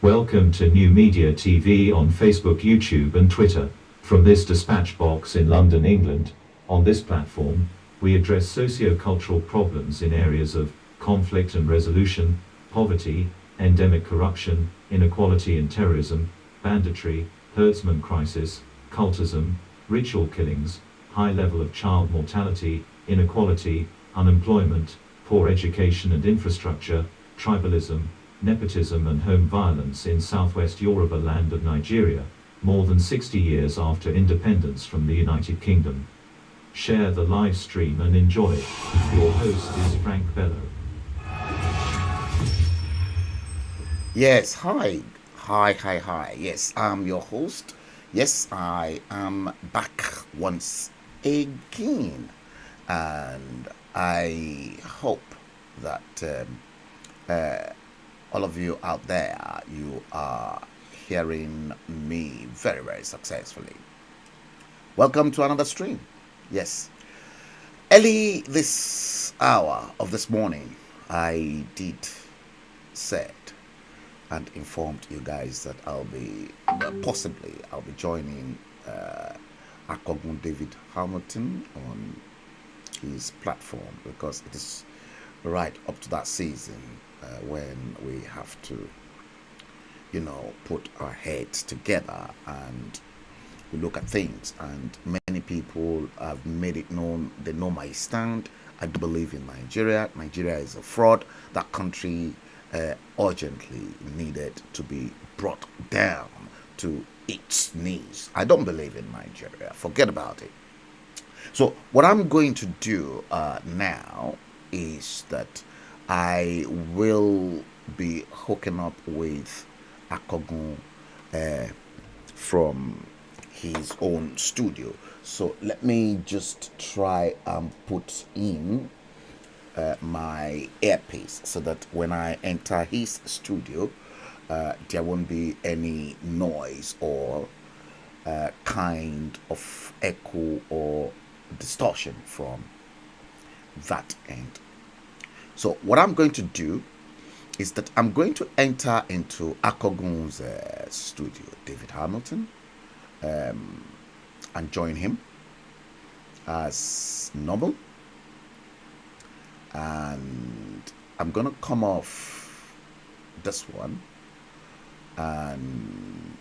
Welcome to NuMediaTV on Facebook, YouTube and Twitter. From this dispatch box in London, England, on this platform, we address socio-cultural problems in areas of conflict and resolution, poverty, endemic corruption, inequality and terrorism, banditry, herdsmen crisis, cultism, ritual killings, high level of child mortality, inequality, unemployment, poor education and infrastructure, tribalism, nepotism and home violence in southwest Yoruba land of Nigeria, more than 60 years after independence from the United Kingdom. Share the live stream and enjoy it. Your host is Frank Bello. Yes, hi. Yes, I'm your host. Yes, I am back once again, and I hope that all of you out there, you are hearing me very, very successfully. Welcome to another stream. Yes, early this hour of this morning, I did said and informed you guys that I'll be joining Akogun David Hamilton on his platform, because it is right up to that season when we have to, put our heads together and we look at things. And many people have made it known, they know my stand. I do believe in Nigeria. Nigeria is a fraud. That country urgently needed to be brought down to its knees. I don't believe in Nigeria. Forget about it. So what I'm going to do now is that I will be hooking up with Akogun from his own studio. So let me just try and put in my earpiece so that when I enter his studio, there won't be any noise or kind of echo or distortion from that end. So what I'm going to do is that I'm going to enter into Akogun's studio, David Hamilton, and join him as normal. And I'm gonna come off this one, and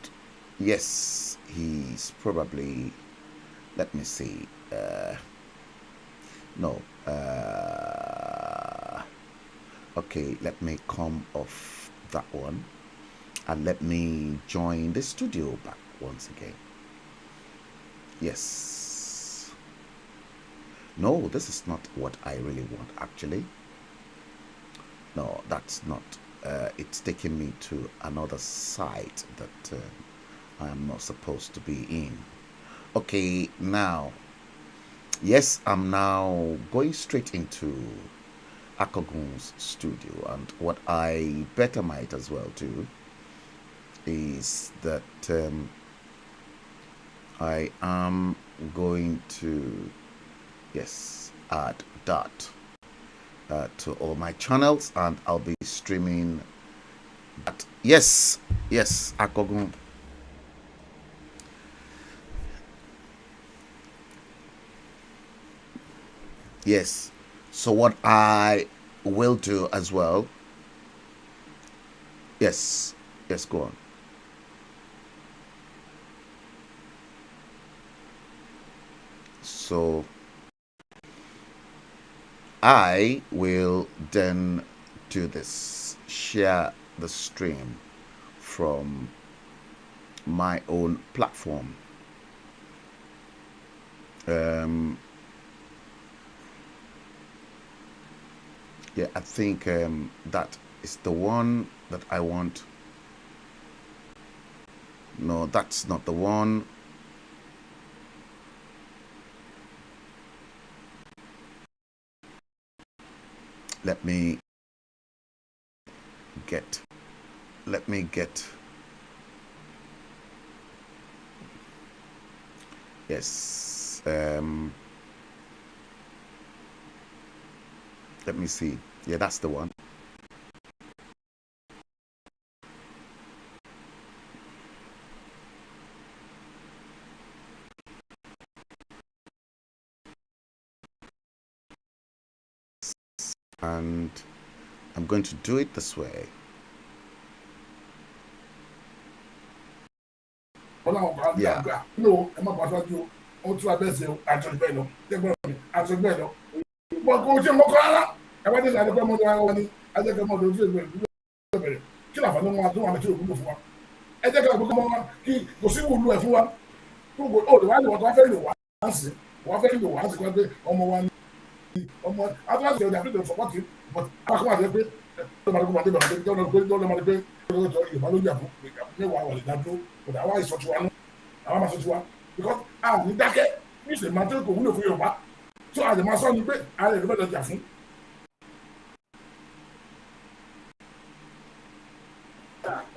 yes, he's probably, let me see, no, okay, let me come off that one and let me join the studio back once again. Yes. No, this is not what I really want, actually. No, that's not. It's taking me to another site that I am not supposed to be in. Okay, now, yes, I'm now going straight into Akogun's studio, and what I better might as well do is that I am going to, yes, add that to all my channels, and I'll be streaming that. Yes, Akogun. Yes, so what I will do as well, yes, go on. So I will then do this, share the stream from my own platform. Yeah, I think that is the one that I want. No, that's not the one. Let me get, yes, let me see. Yeah, that's the one. And I'm going to do it this way. Yeah. No, I'm about to do to best actually better. Actually better. But go to Mokara. I want to go to I think I'm going to do kí làfà ní wọn tó wà lẹ́tí òkúlò fún wa ẹ jẹ́ kí ọ̀gbọ́n mọ́ wa kí kò sí wùlú ẹ̀ fún wa tó kò ó lè wá lè wọ́n tó wá fẹ́ lò wá sí wọ́n fẹ́ lò wá sí pé ọmọ wa ní ọmọ adúláṣẹ ọjà fún ìdòwò sọpọ́tì but akọ́kọ́ àti pé lọ́mọdé pé lọ́mọdé pé Yorùbá ló jà fún mẹ́wàá wà lè dájú kò dá wá ìsọ̀tù wa nù àwọn máa sọ̀tù wa because a ní dákẹ́ ní ìṣèlú máa tó kò wúlò fún Yorùbá tó àjẹ máa sọ ni pé ààrẹ ìlú bẹ́ẹ̀ lọ jà fún.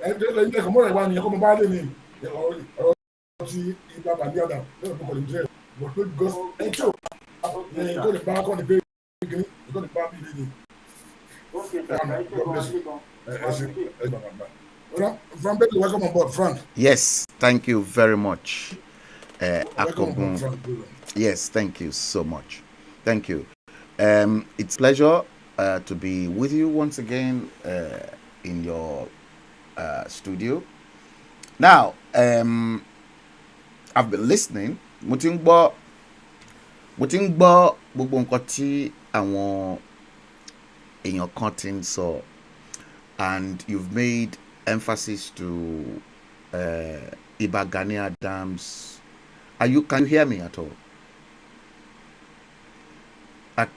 ẹ̀ẹ́dẹ́gbẹ̀rún ẹ̀kọ́ mọ́ra ìwà nìyẹn kó mo bá lé ní ọ̀rọ̀ tí ibà bàbí àdá lọ́dọ̀ tó kọ̀ lè jẹ́ but no because ẹ̀jọ̀ ẹ̀kọ́ lè bá kọ́ ni pé kìíní ẹ̀kọ́ lè bá bí lé ní. Frank, welcome on board, Frank. Yes, thank you very much. Welcome on board, Frank. Yes, thank you so much. Thank you. It's a pleasure to be with you once again in your studio. Now, I've been listening. Mo ti ń gbọ́ gbogbo nǹkan tí àwọn èèyàn kan ti ń sọ, and you've made emphasis to Iba Gani Adams. Can you hear me at all?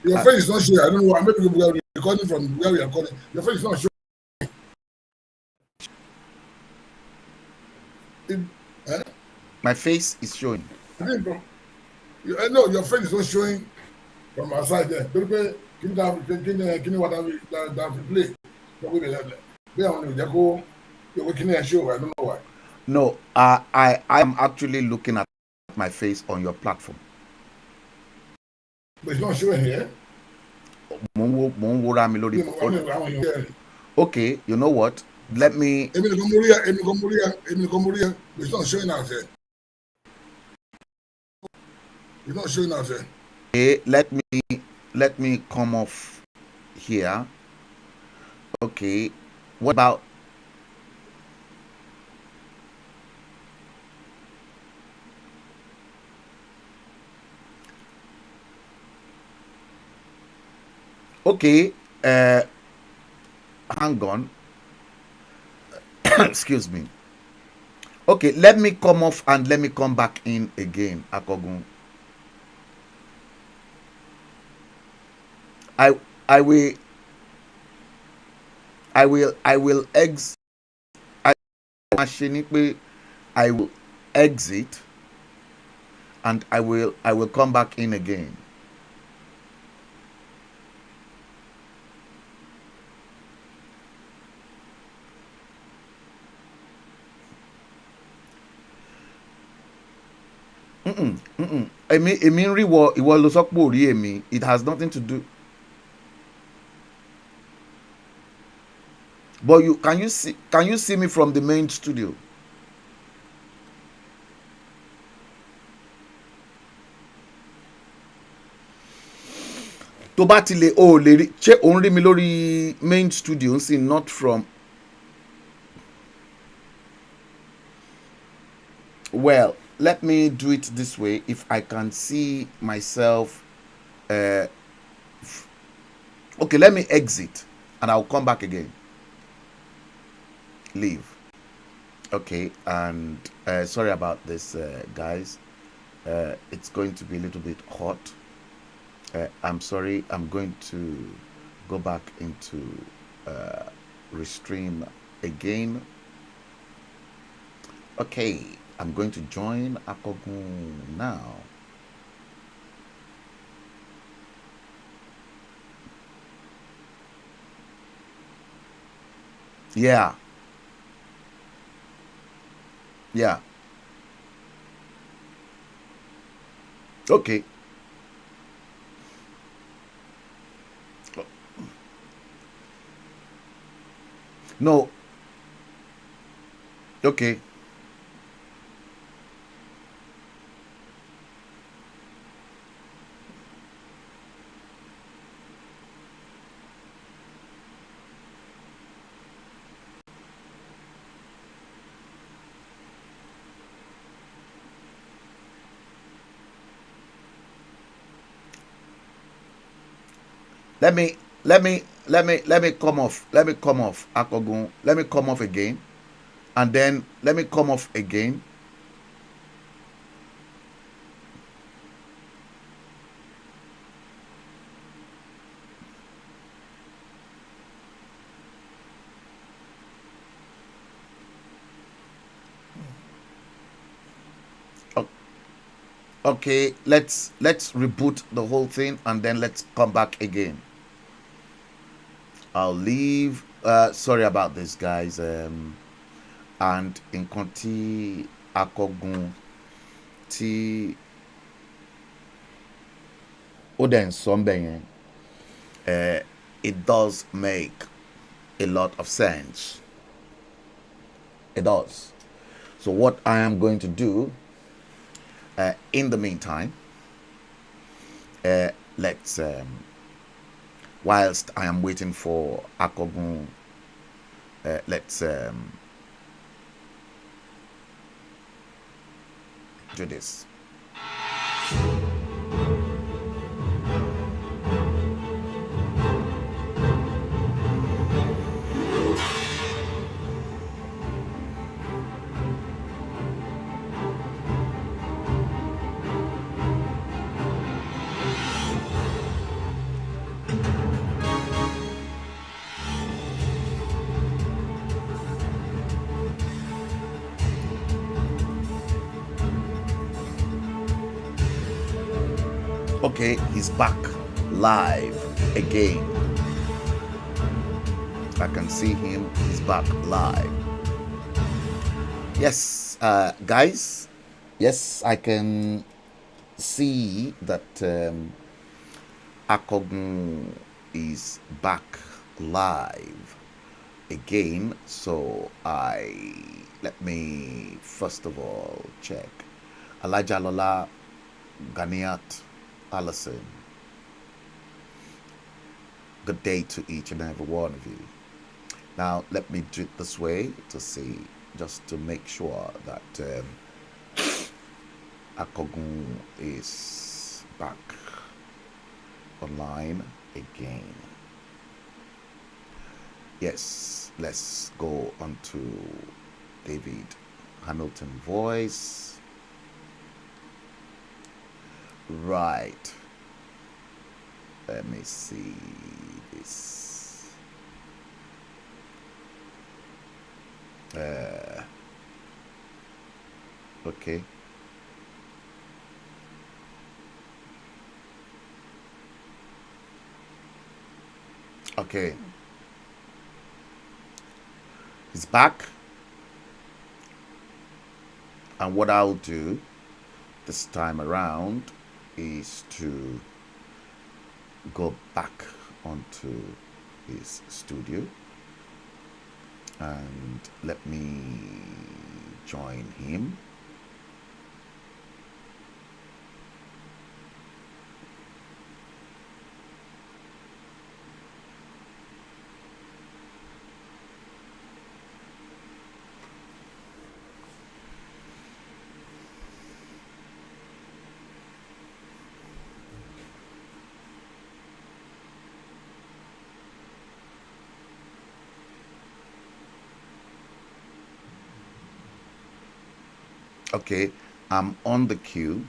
Your face is not showing. I don't know. Maybe we are recording from where we are calling. Your face is not showing. My face is showing. I know your face is not showing from our side there. Can you what we play? I don't know why. No, I am actually looking at my face on your platform. But it's not showing here. Okay, you know what? Let me. It's not showing out there. It's not showing out there. Okay, let me come off here. Okay, what about? Okay, hang on. Excuse me. Okay, let me come off and let me come back in again, Akogun. I will exit. I will exit and I will come back in again. It has nothing to do. But can you see me from the main studio? Tó bá ti lè lè rí ṣé òun rí mi lórí main studio ń sìn, not from. Well, let me do it this way. If I can see myself, okay, let me exit and I'll come back again. Leave. Okay, and sorry about this, guys. It's going to be a little bit hot. I'm sorry. I'm going to go back into restream again. Okay, I'm going to join Akogun now. Yeah. Okay. No. Okay. Let me let me come off. Let me come off, Akogun. Let me come off again. And then let me come off again. Okay, let's reboot the whole thing and then let's come back again. I'll leave. Sorry about this, guys. And in Conti Akogun T Oden Sombenyen, it does make a lot of sense. It does. So what I am going to do, in the meantime, let's whilst I am waiting for Akogun, let's do this. Okay, he's back live again. I can see him. He's back live. Yes, guys. Yes, I can see that Akogun is back live again. So let me first of all check. Elijah Lola, Ganiat, Allison. Good day to each and every one of you. Now let me do it this way to see, just to make sure that Akogun is back online again. Yes, let's go on to David Hamilton voice. Right. Let me see this. Okay. Okay. He's back. And what I'll do this time around is to go back onto his studio and let me join him. Okay, I'm on the queue.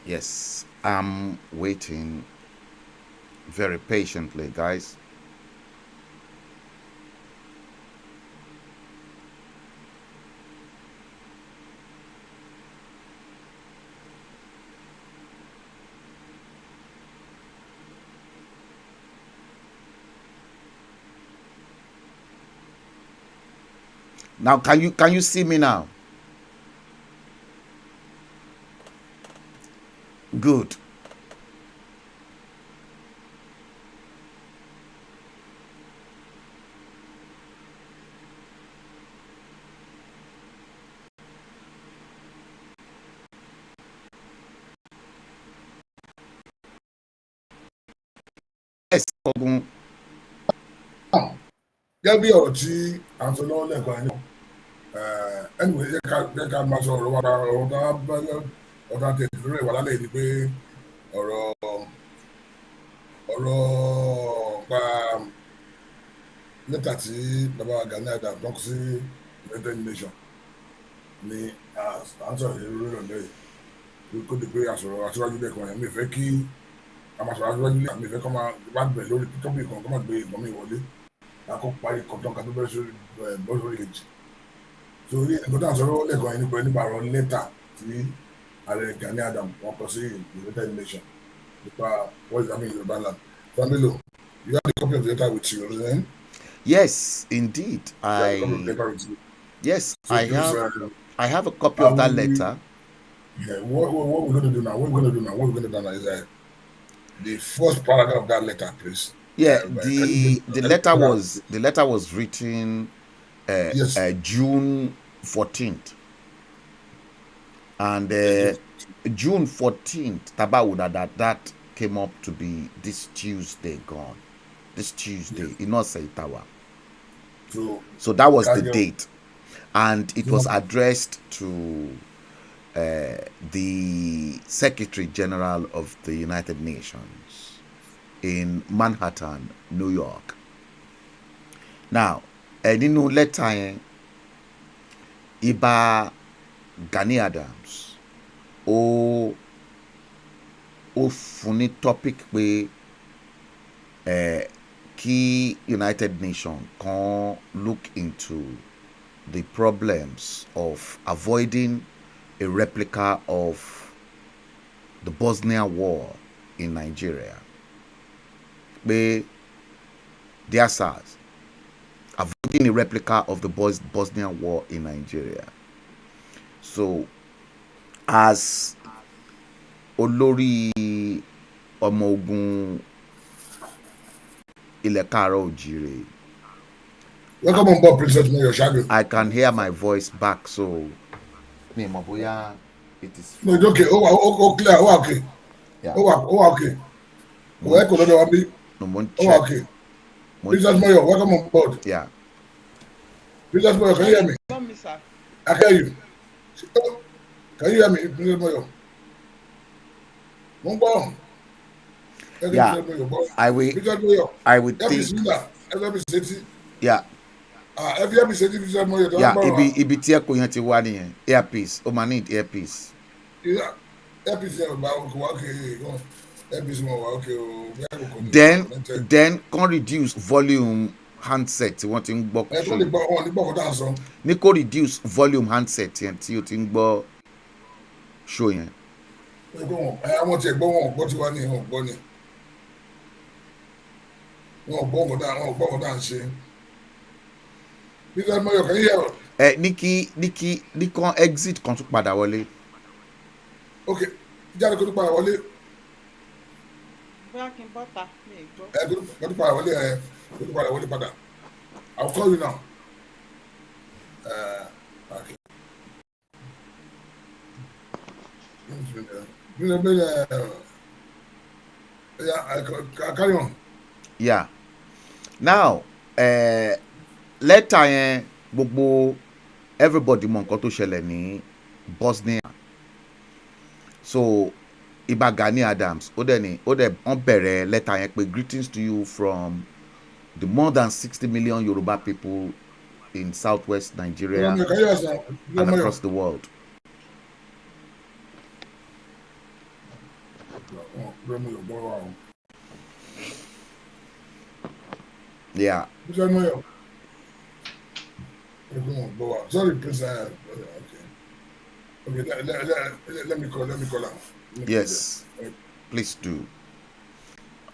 Yes, I'm waiting very patiently, guys. Now, can you see me now? Good. Yes, Ogun. Gẹ́gẹ́ bí ọ̀rọ̀ tí à ń sọ lọ́wọ́ lẹ́ẹ̀kan yẹn anyway jẹ́ ká máa sọ ọ̀rọ̀ wa ọ̀rọ̀ tá tẹ̀sí lórí ìwà lálẹ́ yìí pé ọ̀rọ̀ pa lẹ́tà tí bàbá Gani Adams tó kọ sí United Nations ni à ń sọ̀rọ̀ yìí lórí ọ̀lẹ́ yìí kó di pé àsọ̀rọ̀ aṣíwájú lẹ́ẹ̀kan yẹn mi fẹ́ kí a máa sọ̀rọ̀ aṣíwájú lẹ́ẹ̀kan mi fẹ́ kọ́ máa bá bẹ̀ lórí tọ́pì kan kọ́ máa gbé ìbọn mi wọlé lákó parí kọ̀tàn kan tó bẹ̀rẹ̀ sórí bọ́ sórí kejì torí nǹkan tó à ń sọ̀rọ̀ lẹ́ẹ̀kan yẹn nípa ọ̀rọ̀ lẹ́tà tí ààrẹ Gani Adams wọn kọ sí United Nations nípa what is happening in Yoruba land. Familo, you have a copy of the letter with you, right? Yes, indeed. Yes, So please, I have a copy of that letter. Yeah, what we're going to do now? What we're going to do now is the first paragraph of that letter, please. Yeah, the letter was written Yes. June 14th, and June 14th, Tabawuda, that came up to be this Tuesday gone. This Tuesday, in Oseitawa. So that was the date, and it was addressed to the Secretary General of the United Nations in Manhattan, New York. Now, nínú lẹ́tà yẹn, Ìbà Gani Adams ó fún ní topic pé kí United Nations kan look into the problems of avoiding a replica of the Bosnian War in Nigeria. Pé dear sirs, avoiding a replica of the Bosnian War in Nigeria. So, as olórí ọmọ ogun ilẹ̀ káàárọ̀ oòjíire, welcome on board, Princess Mayor Shadow. I can hear my voice back, so mi mọ̀ bóyá it is. No, it's okay. Oh, clear. Oh, okay. Yeah. Oh, okay. Oh, echo lọ́dọ̀ wa bí. Oh, okay. Princess Mayor, welcome on board. Yeah. Princess Mayor, can you hear me? I hear you. Can you hear me, Princess Mayor? Yeah, I will think. Yeah. Yeah, ibi tí ẹ̀kọ́ yẹn ti wá nìyẹn. Earpiece, o máa need earpiece. Then can reduce volume handset tí wọ́n ti ń gbọ́ show. Ní kó reduce volume handset yẹn tí o ti ń gbọ́ show yẹn. Àwọn tí ẹ gbọ́ wọn gbọ́ tí wá ní wọn gbọ́ ni wọn gbọ́ wọn dá ń ṣe. Peter Mayor, can you hear? Ní kan exit kan tún padà wọlé. Ok, jáde kó tún padà wọlé. Bóyá kí n bọ́ta mi ì gbọ́. Kó tún padà wọlé kó tún padà wọlé padà. I will call you now. Okay. Carry on. Yeah. Now, lẹ́tà yẹn gbogbo everybody mọ nǹkan tó ṣẹlẹ̀ ní Bosnia. So Ìbà Gani Adams wọ́n bẹ̀rẹ̀ lẹ́tà yẹn pé greetings to you from the more than 60 million Yoruba people in southwest Nigeria and across the world. Yeah. Sorry, please. Okay, let me call her. Yes, please do.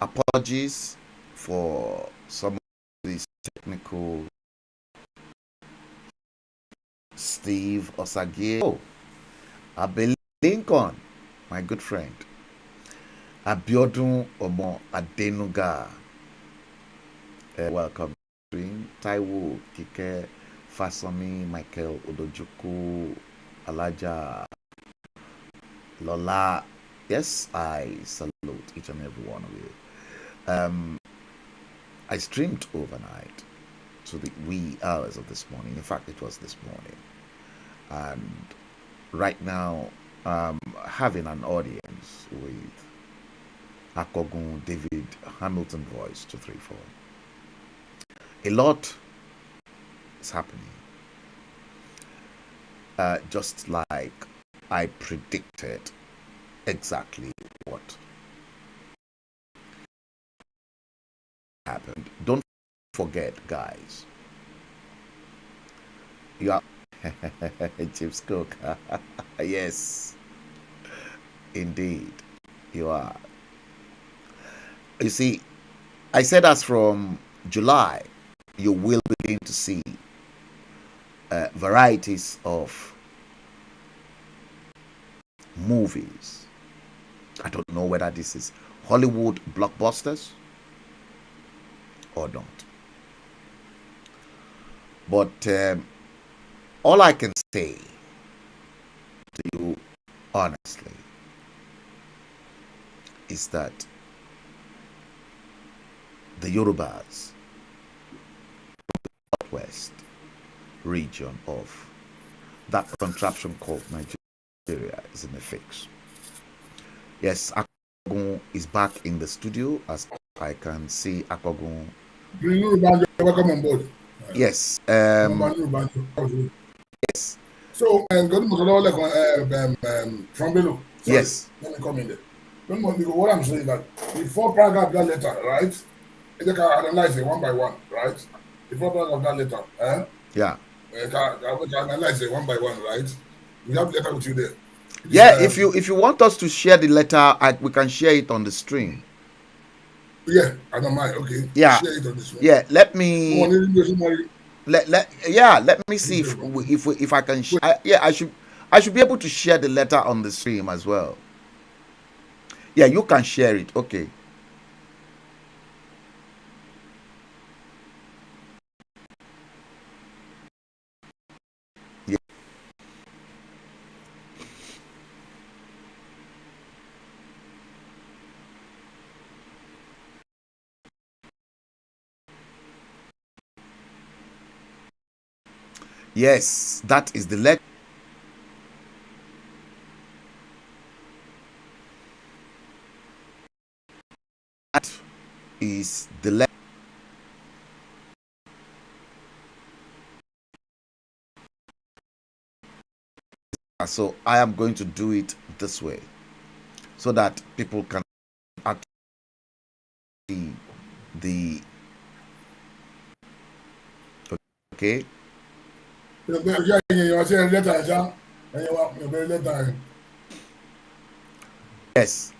Apologies for some of these technical. Steve Osagie. Oh, Abe Lincoln, my good friend. Abiodun Omo Adenuga. Welcome. Taiwo Kike Fasami Michael Odojuku Alaja Lola. Yes, I salute each and every one of you. I streamed overnight to the wee hours of this morning. In fact, it was this morning. And right now, having an audience with Akogun David Hamilton Voice 234. A lot is happening. Just like I predicted exactly what happened. Don't forget, guys. You are Chips Cook. Yes, indeed, you are. You see, I said as from July, you will begin to see varieties of movies. I don't know whether this is Hollywood blockbusters or not. But all I can say to you honestly is that the Yorubas, southwest region of that contraption called Nigeria, is in a fix. Yes, Akogun is back in the studio, as I can see Akogun. Welcome on board. Yes. Yes. So, good morning, from below. Sorry, Yes. let me come in there. Good morning. What I'm saying that the four paragraph of that letter, right? You can analyze it one by one, right? The four paragraph of that letter, Yeah. we can analyze it one by one, right? We have the letter with you there. It is, Yeah. If you want us to share the letter, we can share it on the stream. yeah, I don't mind. Okay, Yeah. share it on this one. Yeah. Let me. Somebody, Let me see if I can. Yeah, I should be able to share the letter on the stream as well. Yeah, you can share it. Okay. Yeah. Yes, that is the letter. That is the letter. So I am going to do it this way so that people can actually see the. Okay. Yes.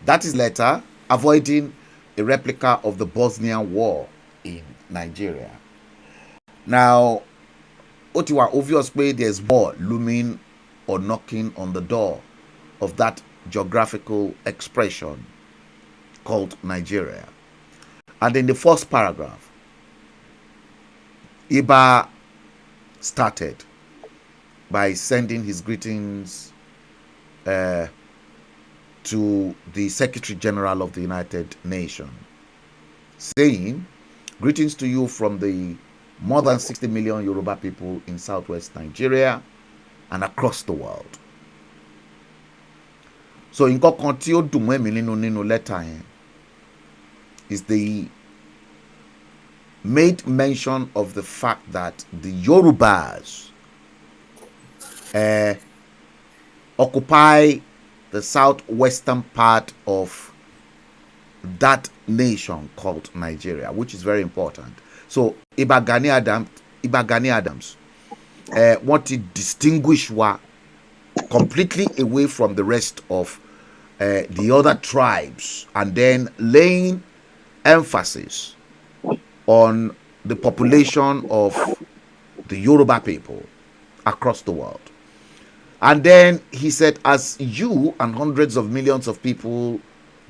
That is letter avoiding a replica of the Bosnian War in Nigeria. Now, Otiwa obvious way there's war looming or knocking on the door of that geographical expression called Nigeria. And in the first paragraph, Iba started by sending his greetings to the Secretary General of the United Nations, saying, "Greetings to you from the more than 60 million Yoruba people in southwest Nigeria and across the world." So nǹkan kan tí ó dùn mọ́ èmi nínú lẹ́tà yẹn is the made mention of the fact that the Yorubas occupy the southwestern part of that nation called Nigeria, which is very important. So Iba Gani Adams want to distinguish wa completely away from the rest of the other tribes, and then laying emphasis on the population of the Yoruba people across the world. And then he said, as you and hundreds of millions of people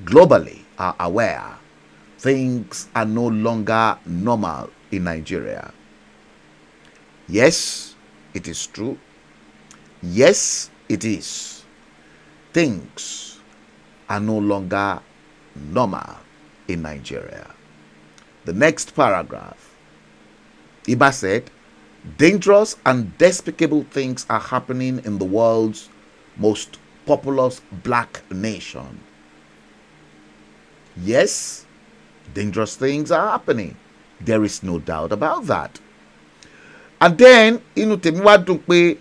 globally are aware, things are no longer normal in Nigeria. Yes, it is true. Yes, it is. Things are no longer normal in Nigeria. The next paragraph, Iba said, dangerous and despicable things are happening in the world's most populous black nation. Yes, dangerous things are happening. There is no doubt about that. And then, Inutemiwa Dupe,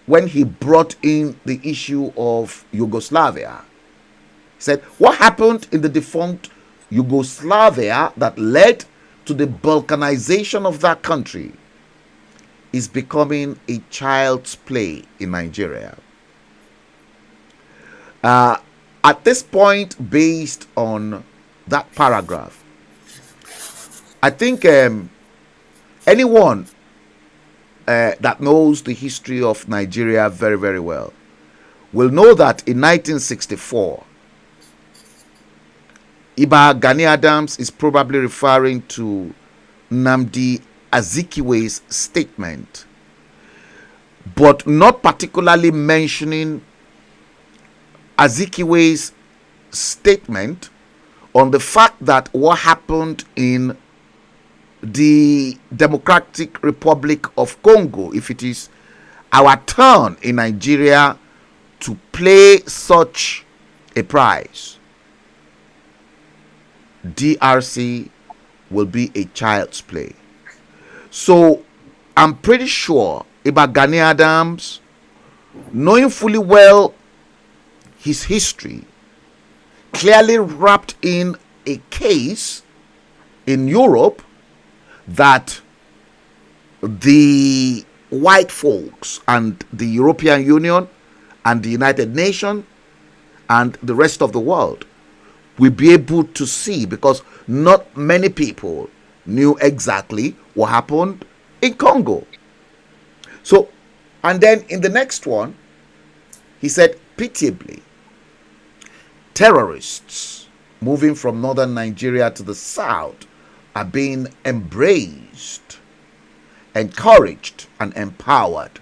when he brought in the issue of Yugoslavia, said, what happened in the defunct Yugoslavia that led to the balkanization of that country is becoming a child's play in Nigeria. At this point, based on that paragraph, I think anyone that knows the history of Nigeria very, very well will know that in 1964, Iba Gani Adams is probably referring to Nnamdi Azikiwe's statement, but not particularly mentioning Azikiwe's statement on the fact that what happened in the Democratic Republic of Congo, if it is our turn in Nigeria to play such a prize, DRC will be a child's play. So I'm pretty sure Iba Gani Adams, knowing fully well his history, clearly wrapped in a case in Europe that the white folks and the European Union and the United Nations and the rest of the world will be able to see, because not many people knew exactly what happened in Congo. So, and then in the next one, he said, pitiably, terrorists moving from northern Nigeria to the south are being embraced, encouraged, and empowered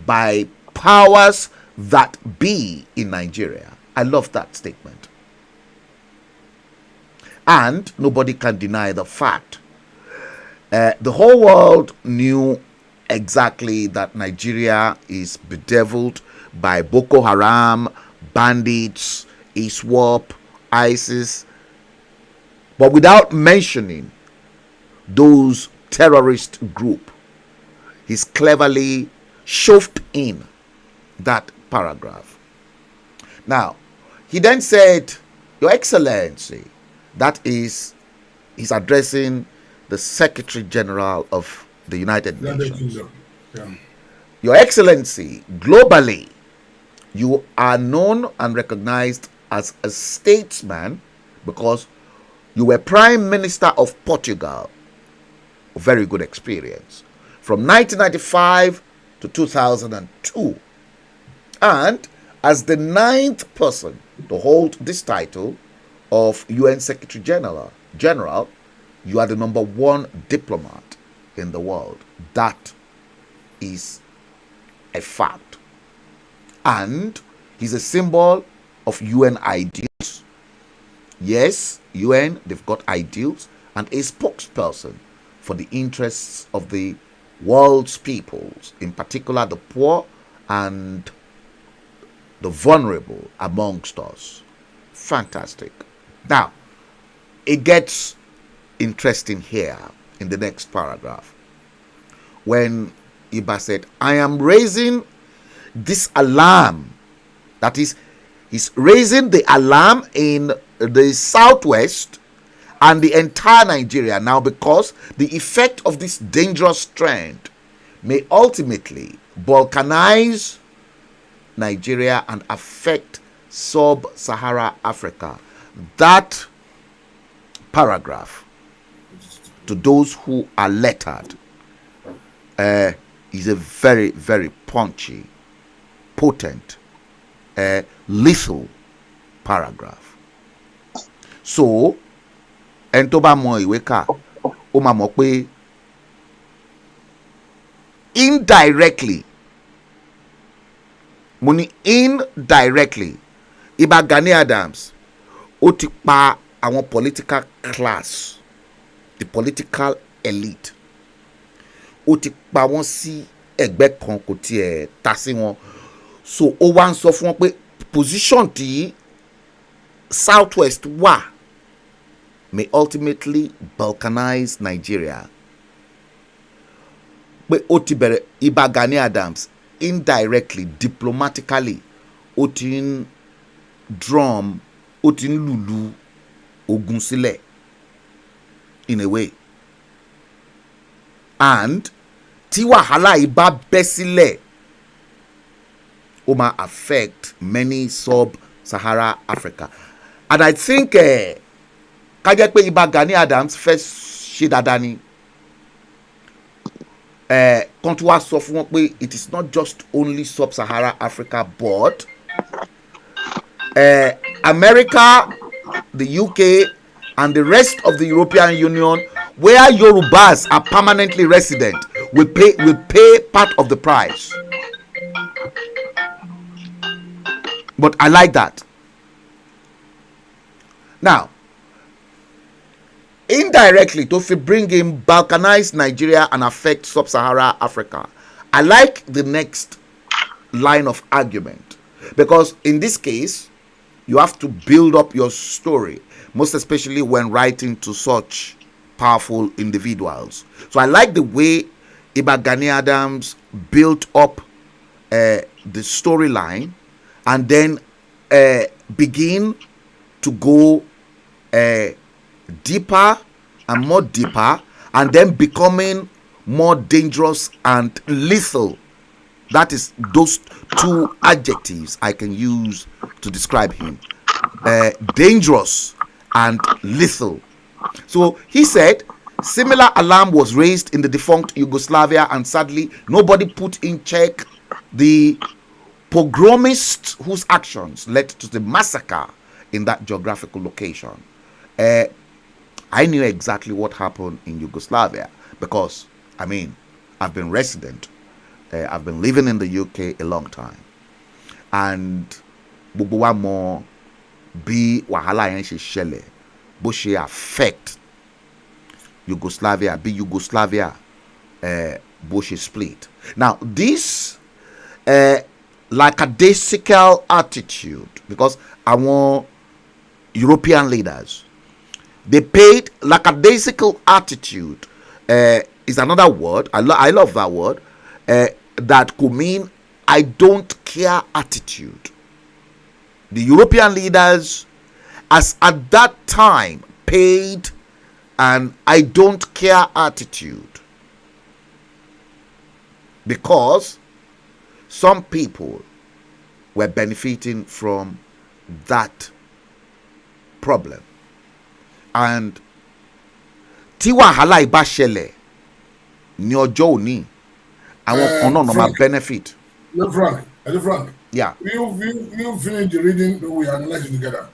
by powers that be in Nigeria. I love that statement. And nobody can deny the fact. The whole world knew exactly that Nigeria is bedeviled by Boko Haram, bandits, ISWAP, ISIS, but without mentioning those terrorist group. He's cleverly shoved in that paragraph. Now, he then said, Your Excellency, that is, he's addressing the Secretary General of the United Nations. Yeah. Your Excellency, globally, you are known and recognized as a statesman because you were Prime Minister of Portugal. A very good experience. From 1995 to 2002. And as the 9th person to hold this title of UN Secretary General, you are the #1 diplomat in the world. That is a fact. And he's a symbol of UN ideals. Yes, UN, they've got ideals, and a spokesperson for the interests of the world's peoples, in particular the poor and the vulnerable amongst us. Fantastic. Now, it gets interesting here in the next paragraph when Iba said, I am raising this alarm. That is, he's raising the alarm in the southwest and the entire Nigeria now, because the effect of this dangerous trend may ultimately balkanize Nigeria and affect sub-Sahara Africa. That paragraph, to those who are lettered, is a very, very punchy potent, lethal paragraph. So, ẹni tó bá mọ ìwé kà, ó máa mọ̀ pé indirectly, mo ní indirectly, Ìbà Gani Adams ó ti pa àwọn political class, the political elite, ó ti pa wọ́n sí ẹgbẹ́ kan, kò tiẹ̀ ta sí wọn. So ó wá ń sọ fún wọn pé position tí Southwest wà may ultimately balkanize Nigeria. Pé ó ti bẹ̀rẹ̀, Ìbà Gani Adams indirectly, diplomatically, ó ti ń drum, ó ti ń lùlù ogun sílẹ̀ in a way. And tí wàhálà yìí bá bẹ́ sílẹ̀, ó máa affect many sub-Sahara Africa. And I think ká jẹ́ pé Ìbà Gani Adams fẹ́ ṣe dáadáa ni, kan tí wàá sọ fún wọn pé it is not just only sub-Sahara Africa but America, the UK and the rest of the European Union, where Yorubas are permanently resident, will pay part of the price. But I like that. Now, indirectly, to bring in balkanize Nigeria and affect sub-Sahara Africa, I like the next line of argument, because in this case, you have to build up your story, most especially when writing to such powerful individuals. So I like the way Ìbà Gani Adams built up the storyline and then begin to go deeper and more deeper, and then becoming more dangerous and lethal. That is those two adjectives I can use to describe him. Dangerous and lethal. So he said, similar alarm was raised in the defunct Yugoslavia, and sadly nobody put in check the pogromists whose actions led to the massacre in that geographical location. I knew exactly what happened in Yugoslavia because, I mean, I've been resident. I've been living in the UK a long time. And gbogbo wa mọ̀ bí wàhálà yẹn ṣe ṣẹlẹ̀, bó ṣe affect Yugoslavia, bí Yugoslavia bó ṣe split. Now, this lackadaisical attitude, because àwọn European leaders, they paid lackadaisical attitude, is another word. I love that word. That could mean I don't care attitude. The European leaders, as at that time, paid an I don't care attitude, because some people were benefiting from that problem. And tí wàhálà yìí bá ṣẹlẹ̀ ní ọjọ́ òní, àwọn kan náà máa benefit. Frank. Yeah. You finish the reading, we analyze it together.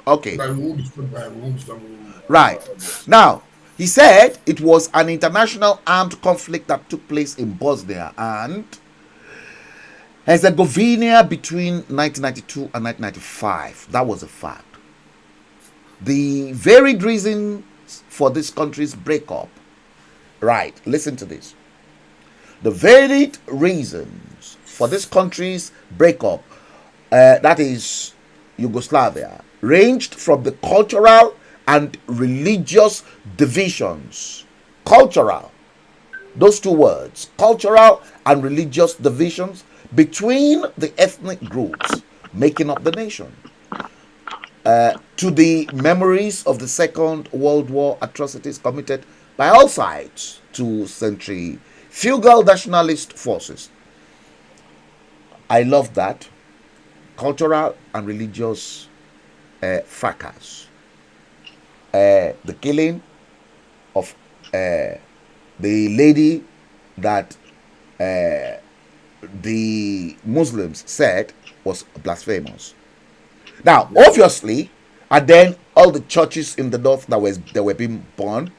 Okay. But we won't disturb. Right. Now, he said it was an international armed conflict that took place in Bosnia and Herzegovina between 1992 and 1995. That was a fact. The varied reasons for this country's breakup. Right. Listen to this. The varied reasons for this country's breakup, that is Yugoslavia, ranged from the cultural and religious divisions. Cultural, those two words, cultural and religious divisions between the ethnic groups making up the nation. To the memories of the Second World War atrocities committed by all sides to centrifugal nationalist forces. I love that. Cultural and religious fracas. The killing of the lady that the Muslims said was blasphemous. Now, obviously, and then all the churches in the north that were being burned.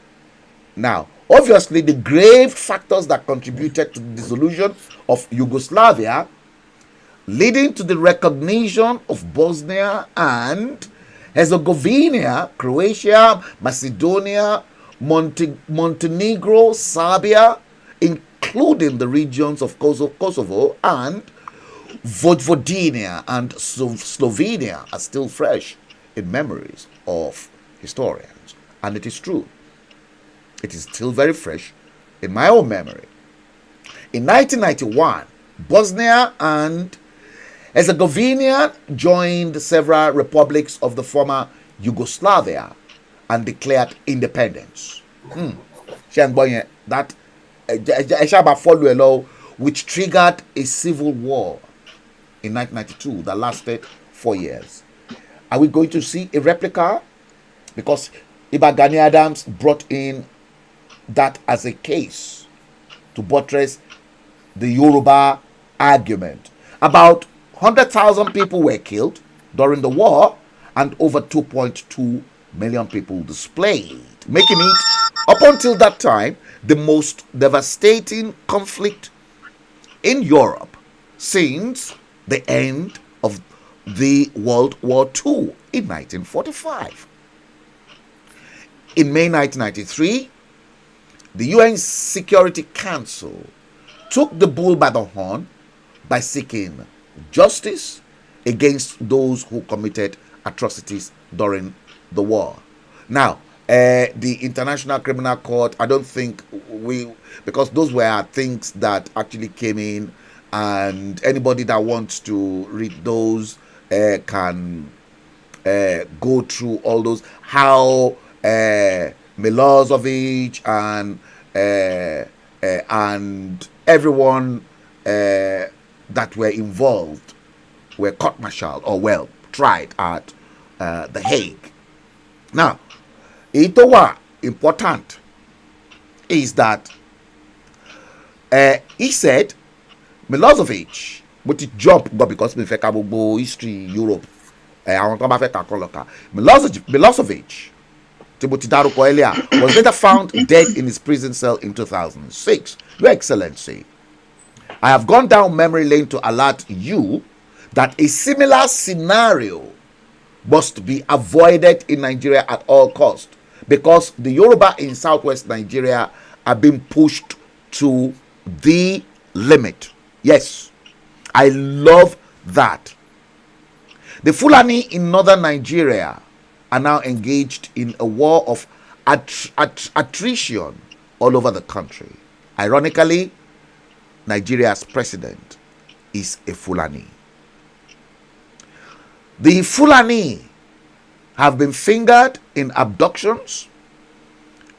Now, obviously, the grave factors that contributed to the dissolution of Yugoslavia, leading to the recognition of Bosnia and Herzegovina, Croatia, Macedonia, Montenegro, Serbia, including the regions of Kosovo and Vojvodina and Slovenia, are still fresh in memories of historians. And it is true. It is still very fresh in my own memory. In 1991, Bosnia and Herzegovina joined several republics of the former Yugoslavia and declared independence. That which triggered a civil war in 1992 that lasted 4 years. Are we going to see a replica? Because Iba Gani Adams brought in that as a case to buttress the Yoruba argument. About 100,000 people were killed during the war and over 2.2 million people displaced, making it, up until that time, the most devastating conflict in Europe since the end of the World War II in 1945. In May 1993, the UN Security Council took the bull by the horn by seeking justice against those who committed atrocities during the war. Now, the International Criminal Court, I don't think because those were things that actually came in, and anybody that wants to read those can go through all those, how Milosevic and everyone that were involved were court-martialed or tried at The Hague. Now, itowa important is that he said Milosevic, but it jumped because me fẹ́ ka gbogbo history Europe. Àwọn tó bá fẹ́ ka kọ́ lọ ka. Milosevic, tí mo ti dárúkọ earlier, was later found dead in his prison cell in 2006. Your Excellency, I have gone down memory lane to alert you that a similar scenario must be avoided in Nigeria at all costs, because the Yoruba in southwest Nigeria are being pushed to the limit. Yes, I love that. The Fulani in northern Nigeria are now engaged in a war of attrition all over the country. Ironically, Nigeria's president is a Fulani. The Fulani have been fingered in abductions,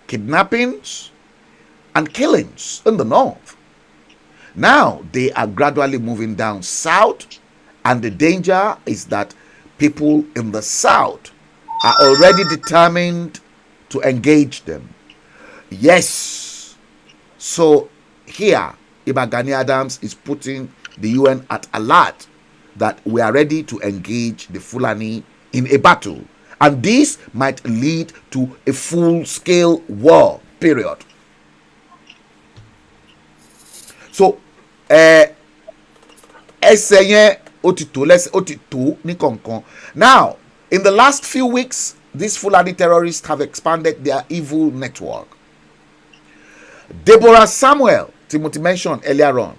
kidnappings, and killings in the north. Now they are gradually moving down south, and the danger is that people in the south are already determined to engage them. Yes. So here, Iba Gani Adams is putting the UN at alert that we are ready to engage the Fulani in a battle. And this might lead to a full-scale war, period. So, now, in the last few weeks, these Fulani terrorists have expanded their evil network. Deborah Samuel, Timothy mentioned earlier on,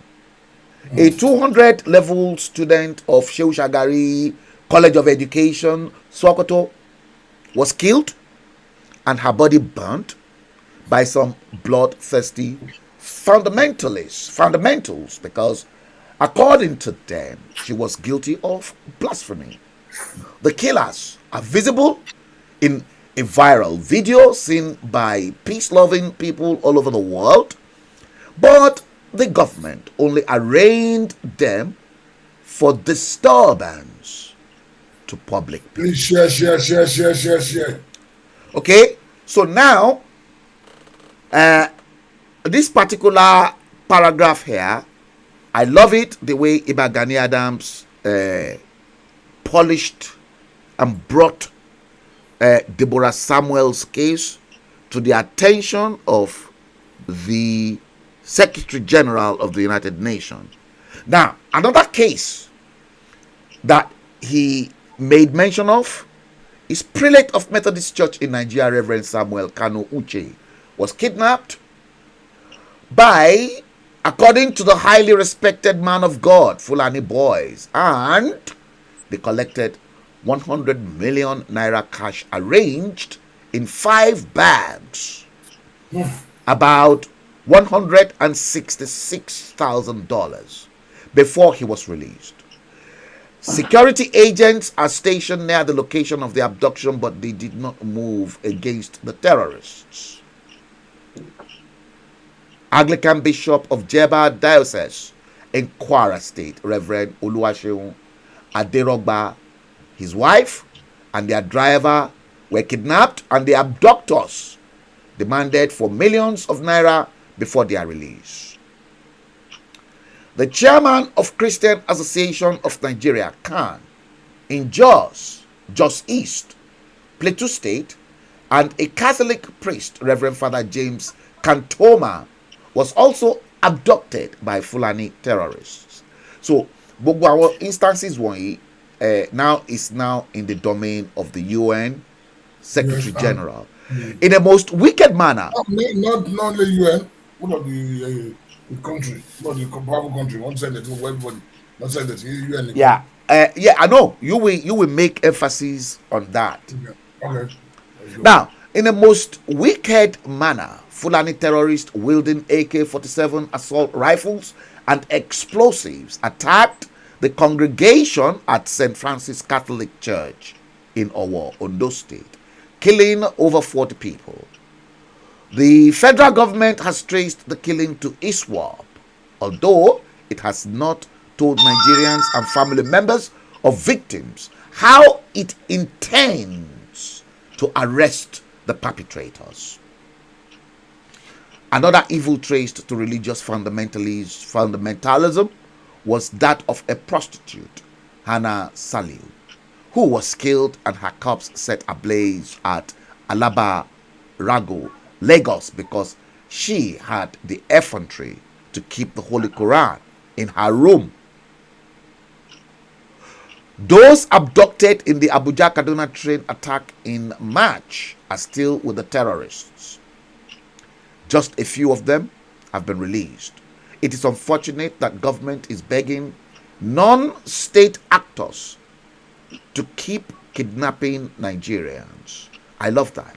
a 200-level student of Shehu Shagari College of Education, Sokoto, was killed and her body burnt by some bloodthirsty fundamentals, because according to them, she was guilty of blasphemy. The killers are visible in a viral video seen by peace-loving people all over the world, but the government only arraigned them for disturbance to public peace. Share. Okay, so now this particular paragraph here I love it the way Iba Gani Adams polished and brought Deborah Samuel's case to the attention of the Secretary General of the United Nations. Now, another case that he made mention of is prelate of Methodist Church in Nigeria, Reverend Samuel Kano Uche, was kidnapped by, according to the highly respected man of God, Fulani boys, and they collected 100 million naira cash arranged in 5 bags, about $166,000 before he was released. Security agents are stationed near the location of the abduction, but they did not move against the terrorists. Anglican Bishop of Jeba Diocese in Kwara State, Reverend Oluwaseun Aderogba, his wife, and their driver were kidnapped, and the abductors demanded for millions of naira before their release. The chairman of Christian Association of Nigeria, CAN, in Jos East, Plateau State, and a Catholic priest, Reverend Father James Kantoma, was also abducted by Fulani terrorists. So, gbogbo àwọn instances wọ̀nyí now is now in the domain of the UN Secretary General in a most wicked manner. Not only UN, one of the country, not the powerful country, won't send it to everybody. Not send it to UN. Yeah, I know you will make emphasis on that. Okay. Now, in a most wicked manner, Fulani terrorists wielding AK-47 assault rifles and explosives attacked the congregation at St. Francis Catholic Church in Owo, Ondo State, killing over 40 people. The federal government has traced the killing to ISWAP, although it has not told Nigerians and family members of victims how it intends to arrest the perpetrators. Another evil traced to religious fundamentalism was that of a prostitute, Hannah Saliu, who was killed and her corpse set ablaze at Alaba Rago, Lagos, because she had the effrontery to keep the Holy Quran in her room. Those abducted in the Abuja-Kaduna train attack in March are still with the terrorists. Just a few of them have been released. It is unfortunate that government is begging non-state actors to keep kidnapping Nigerians. I love that.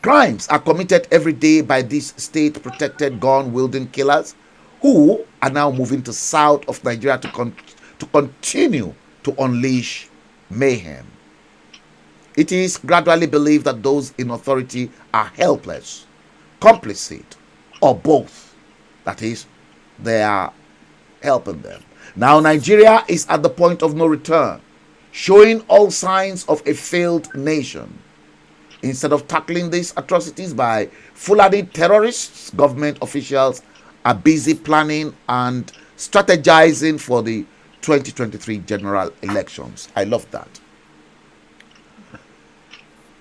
Crimes are committed every day by these state-protected gun-wielding killers who are now moving to south of Nigeria to continue to unleash mayhem. It is gradually believed that those in authority are helpless, complicit, or both. That is, they are helping them. Now Nigeria is at the point of no return, showing all signs of a failed nation. Instead of tackling these atrocities by Fulani terrorists, government officials are busy planning and strategizing for the 2023 general elections. I love that.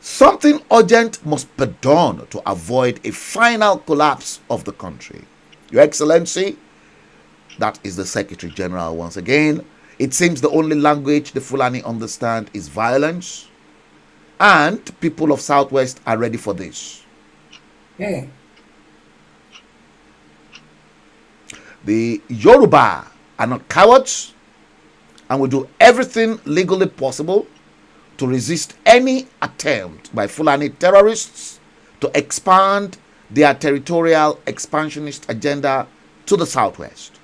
Something urgent must be done to avoid a final collapse of the country. Your Excellency, that is the Secretary General once again. It seems the only language the Fulani understand is violence, and people of Southwest are ready for this. The Yoruba are not cowards and will do everything legally possible to resist any attempt by Fulani terrorists to expand their territorial expansionist agenda to the Southwest.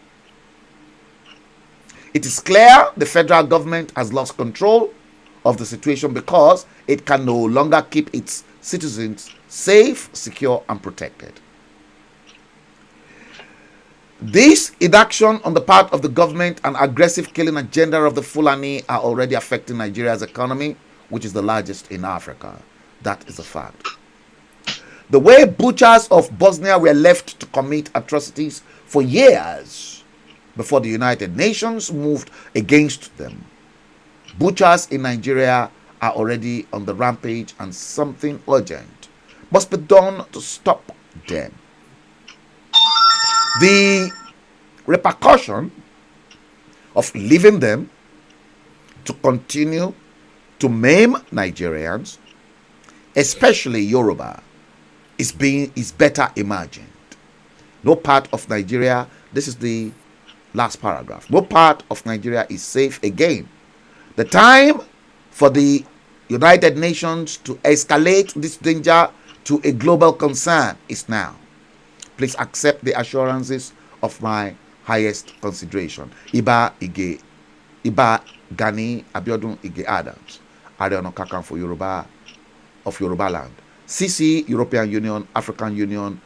It is clear the federal government has lost control of the situation because it can no longer keep its citizens safe, secure, and protected. This inaction on the part of the government and aggressive killing agenda of the Fulani are already affecting Nigeria's economy, which is the largest in Africa. That is a fact. The way butchers of Bosnia were left to commit atrocities for years before the United Nations moved against them. Butchers in Nigeria are already on the rampage, and something urgent must be done to stop them. The repercussion of leaving them to continue to maim Nigerians, especially Yoruba, is better imagined. No part of Nigeria, this is the last paragraph, no part of Nigeria is safe again. The time for the United Nations to escalate this danger to a global concern is now. Please accept the assurances of my highest consideration. Iba Gani Abiodun Ige Adams, Ààrẹ Ọ̀nà Kakanfò Yoruba of Yoruba land. CC, European Union, African Union,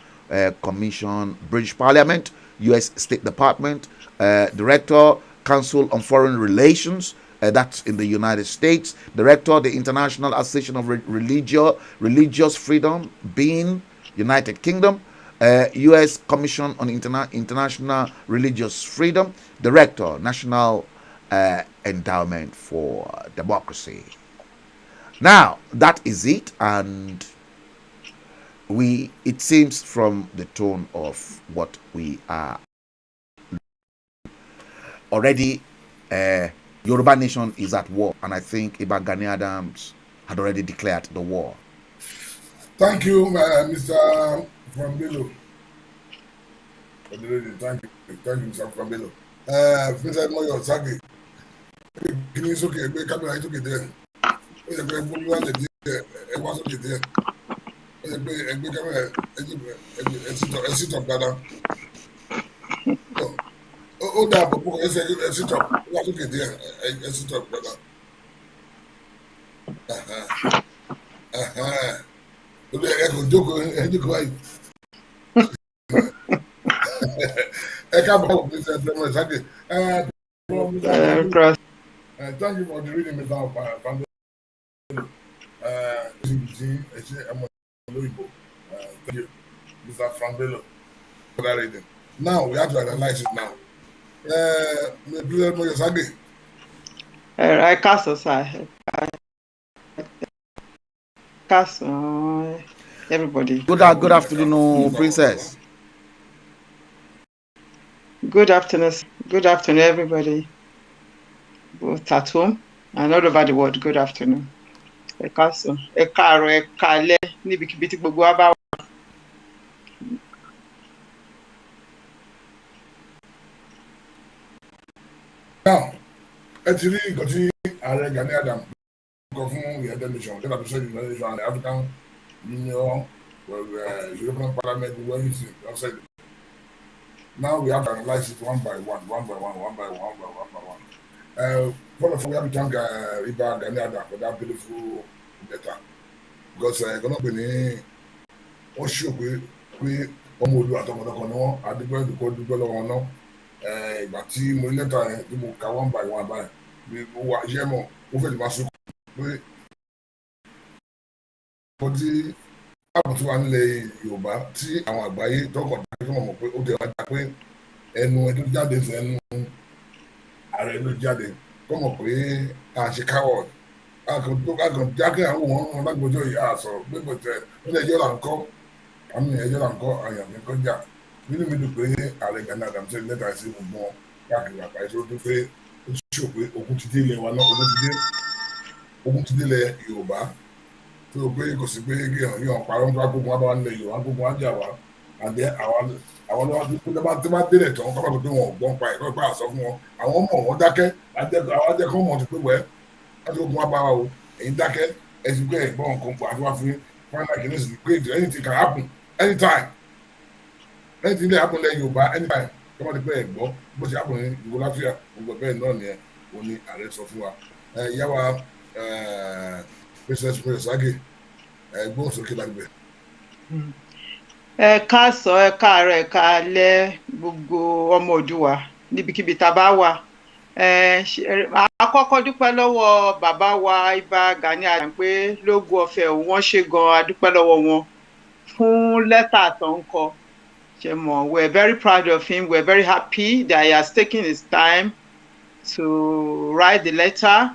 Commission, British Parliament, US State Department, Director, Council on Foreign Relations, that's in the United States, Director, the International Association of Religious Freedom, being United Kingdom, US Commission on International Religious Freedom, Director, National Endowment for Democracy. Now, that is it, and it seems from the tone of what we are already, Yoruba nation is at war, and I think Iba Gani Adams had already declared the war. Thank you, Mr. Frambelo. Thank you, Mr. Frambelo. Mr. Moyo Sagi, can you okay? We come right okay there. We are going to go on the it was okay there. We come a sit up, brother. Oh, that but a sit up. It was okay there. A sit up, brother. Thank you for the reading, Mr. Frambelo. Thank you, Mr. Frambelo, for that reading. Now we have to analyze it now. I Castle, everybody. Good afternoon, Princess. Good afternoon. Good afternoon, everybody. Both at home and all over the world. Good afternoon. Castle. Now, actually, got Ààrẹ Gani Adams go fún the nation. Then I said the nation and the African Union, European Parliament, where you see outside. Now we have to analyze it one by one. First of all, we have to thank Iba Gani Adams for that beautiful letter. Because gonna be wọ́n ṣó pé ọmọ olú àtọmọdọkọ ni wọ́n adúgbò ìdúkọ́ dúgbò lọ́wọ́ náà. Ìgbà tí mo ní lẹ́tà yẹn tí mo ka one by one báyìí ni mo wà iṣẹ́ mọ̀ ó fẹ́ lè máa sọ pé mo ti ààbò tí wà nílẹ̀ Yorùbá tí àwọn àgbáyé tọkọ̀ dájú kí wọ́n mọ̀ pé ó tẹ̀ wá dá pé ẹnu ẹni jáde sí ẹnu ààrẹ ló jáde kọ́ mọ̀ pé a ṣe káwọ̀ akàn jákè àwọn ohun lágbójọ́ yìí àsọ̀rọ̀ pé kò tẹ̀ ó lè ẹjọ́ là ń kọ́ àmì ẹjọ́ là ń kọ́ àyàn mi kọjá nínú mi dùn pé Ààrẹ Gani Adams ṣe lẹ́tà sí gbogbo wọn káàkiri àgbáyé tó dún pé ó ti ṣò pé ogun ti dé ilẹ̀ wa náà ogun ti dé ilẹ̀ Yorùbá tó o pé kò sí pé yàn parọ́ nípa gbogbo wọn bá wà nílẹ̀ Yorùbá gbogbo wọn jà wá àdé àwọn lọ́wọ́ tó bá délẹ̀ tán kọ́ bá tó pé wọn ò gbọ́n pa ẹ̀kọ́ ìpá àsọ fún wọn àwọn ọmọ wọn dákẹ́ àwọn ajẹ́kọ́ mọ̀ ti pé wẹ́ láti gbogbo wọn bá wa o èyí dákẹ́ ẹ̀sìn pé ẹ̀gbọ́n nǹkan pọ̀ àti wá fún fáńdà kìíní sí pé anything can happen anytime anything dey happen lẹ́yìn Yorùbá anytime kọ́ bá ti pé ẹ̀gbọ́ bó ti happen ní ìwọ láfíà gbogbo bẹ́ẹ̀ náà nìyẹn òun ni ààrẹ sọ fún wa ìyá wa Princess Sage ẹ̀gbọ́n sókè lágbẹ̀. Ẹ káàsán, ẹ káàárọ̀, ẹ káalẹ́ gbogbo ọmọ Oòduà níbikíbi tá a bá wà. Àkọ́kọ́ dúpẹ́ lọ́wọ́ bàbá wa Iba Gani Adams pé lógo ọ̀fẹ́ wọ́n ṣe gan-an, a dúpẹ́ lọ́wọ́ wọn fún lẹ́tà tó ń kọ We're very proud of him. We're very happy that he has taken his time to write the letter.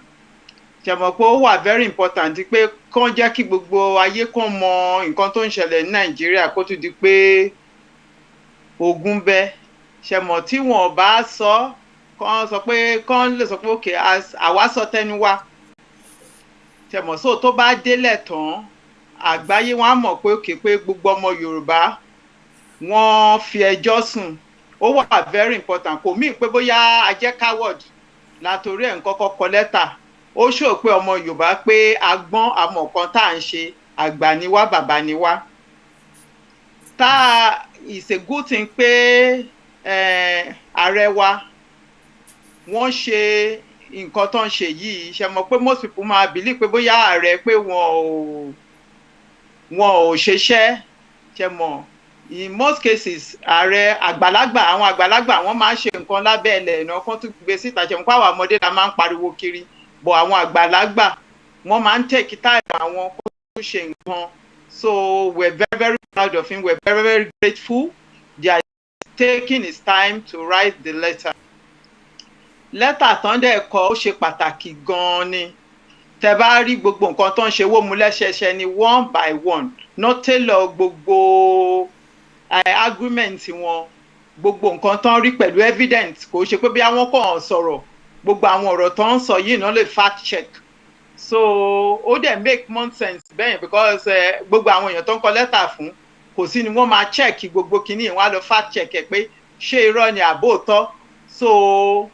Pé ó wà very important pé kán jẹ́ kí gbogbo ayé kán mọ nǹkan tó ń ṣẹlẹ̀ ní Nàìjíríà kó tó di pé ogun bẹ́. Tí wọn bá sọ kán sọ pé kán lè sọ pé okay àwa sọ tẹnu wa. So tó bá délẹ̀ tán àgbáyé wọn á mọ̀ pé okay pé gbogbo ọmọ Yorùbá wọ́n fi ẹjọ́ sùn. Ó wà very important. Kò mí pé bóyá a jẹ́ coward látorí ẹ̀ ń kọ́kọ́ kọ lẹ́tà. Ó ṣò pé ọmọ Yorùbá pé agbọ́n àmọ̀ kan tá à ń ṣe àgbà ni wá bàbá ni wá. It's a good thing pé ààrẹ wa wọ́n ṣe nǹkan tó ń ṣe yìí. Pé most people máa believe pé bóyá ààrẹ pé wọn ò ṣeṣẹ́. In most cases ààrẹ àgbàlagbà àwọn àgbàlagbà wọ́n máa ń ṣe nǹkan lábẹ́ ilẹ̀ náà kán tún gbé síta. Pé àwọn ọmọdé la máa ń pariwo kiri. But àwọn àgbàlagbà wọ́n máa ń take time àwọn kó tún ṣe nǹkan. So we're very, very proud of him. We're very, very grateful that he's taking his time to write the letter. Lẹ́tà tán dẹ̀ kọ ó ṣe pàtàkì gan-an ni. Tẹ́ bá rí gbogbo nǹkan tó ń ṣe wó mu lẹ́sẹẹsẹ ni one by one. Not tailor gbogbo agreement wọn. Gbogbo nǹkan tán rí pẹ̀lú evidence kò ṣe pé bí àwọn kàn sọ̀rọ̀. Gbogbo àwọn ọ̀rọ̀ tó ń sọ yìí náà lè fact check. So ó dẹ̀ make more sense bẹ́ẹ̀ because gbogbo àwọn èèyàn tó ń kọ lẹ́tà fún kò sí ni wọ́n máa check gbogbo kìíní wọ́n á lọ fact check ẹ̀ pé ṣé irọ́ ni àbóòtọ́. So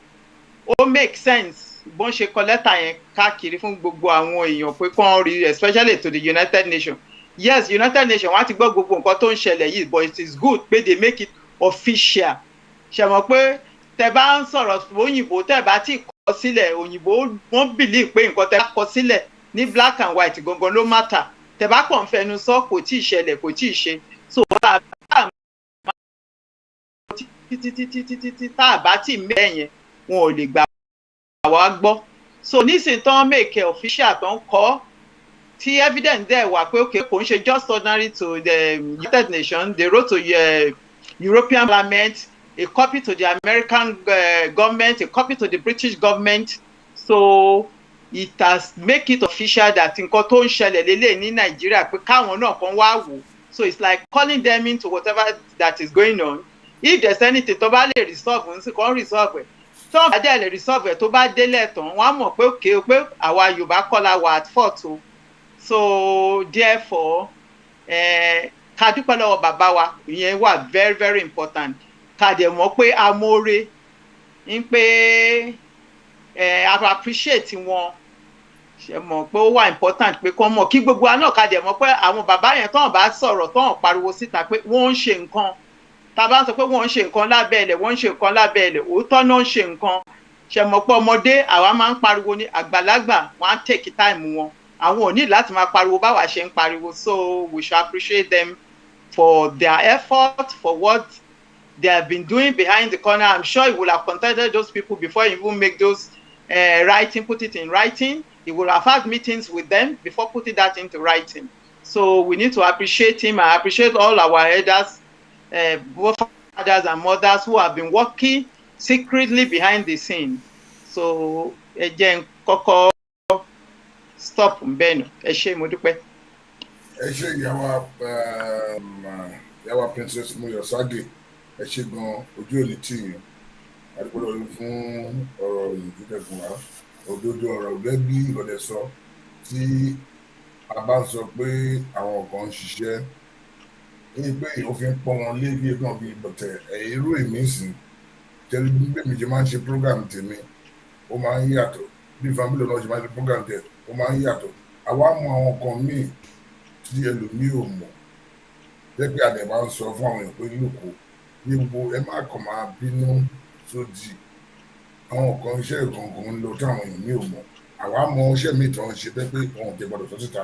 ó make sense bọ́n ṣe kọ lẹ́tà yẹn káàkiri fún gbogbo àwọn èèyàn pé kán rí especially to the United Nations. Yes, United Nations wọ́n á ti gbọ́ gbogbo nǹkan tó ń ṣẹlẹ̀ yìí but it is good pé they make it official. Pé tẹ́ bá ń sọ̀rọ̀ òyìnbó tẹ́ bá ti kọ sílẹ̀ òyìnbó wọ́n believe pé nǹkan tẹ́ bá kọ sílẹ̀ ní black and white gangan ló matter. Tẹ́ bá kàn fẹnu sọ kò tí ì ṣẹlẹ̀ kò tí ì ṣe. So tá a bá tí mẹ́ẹ̀ yẹn wọn ò lè gbà wá gbọ́. So nísìnyí tán make official tán kọ́ tí evidence dẹ̀ wà pé okay kò ń ṣe just ordinary to the United Nations. They wrote to European Parliament, a copy to the American government, a copy to the British government. So it has make it official that nǹkan tó ń ṣẹlẹ̀ lélẹ̀ ní Nàìjíríà pé káwọn náà kan wá wò. So it's like calling them into whatever that is going on. If there's anything tó bá lè resolve ń sì kàn resolve ẹ̀. Tó bá dẹ̀ lè resolve ẹ̀ tó bá délẹ̀ tán wọ́n á mọ̀ pé okay pé àwa Yorùbá kọ́ la wà at fault o. So therefore ká dúpẹ́ lọ́wọ́ bàbá wa ìyẹn wà very, very important. Ká dẹ̀ mọ̀ pé amóore ń pé appreciate wọn. Mọ̀ pé ó wà important pé kán mọ̀ kí gbogbo wa náà ká dẹ̀ mọ̀ pé àwọn bàbá yẹn tán bá sọ̀rọ̀ tán pariwo síta pé wọ́n ń ṣe nǹkan. Tá bá ń sọ pé wọ́n ń ṣe nǹkan lábẹ́ ilẹ̀ wọ́n ń ṣe nǹkan lábẹ́ ilẹ̀ òótọ́ náà ń ṣe nǹkan. Mọ̀ pé ọmọdé àwa máa ń pariwo ní àgbàlagbà wọ́n á take time wọn. Àwọn ò ní láti máa pariwo báwa ṣe ń pariwo. So we should appreciate them for their effort, for what they have been doing behind the corner. I'm sure he will have contacted those people before he even make those writing, put it in writing. He will have had meetings with them before putting that into writing. So we need to appreciate him. I appreciate all our elders, both fathers and mothers who have been working secretly behind the scene. So again, kọ́kọ́ stop mbẹ́nu. Ẹ ṣé mo dúpẹ́. Ẹ ṣé ìyàwó Princess Muyosade. Ẹ ṣé gan ojú òní tì yín. Àdúgbò lórí fún ọ̀rọ̀ ìdílé fún wa. Òdodo ọ̀rọ̀ gẹ́gẹ́ bí ìrọ̀lẹ́ sọ tí a bá sọ pé àwọn kan ń ṣiṣẹ́ ní pé òfin pọ̀ wọn lé bí ẹ̀gbọ́n bíi bọ̀tẹ̀ irú èmi sìn tẹ́lẹ̀ bí mi ṣe máa ń ṣe program tèmi ó máa ń yàtọ̀ bí family náà ṣe máa ń ṣe program tẹ̀ ó máa ń yàtọ̀ àwa mọ àwọn kan míì tí ẹlòmíì ò mọ̀ jẹ́ pé àdẹ̀ máa ń sọ fún àwọn èèyàn pé lóko ní gbogbo ẹ má kàn máa bínú sódì àwọn kan iṣẹ́ ìkọ̀ọ̀kan ń lọ táwọn èèyàn mi ò mọ̀ àwa mọ iṣẹ́ mi tán ṣe pé wọn ò tẹ gbọdọ̀ sọ síta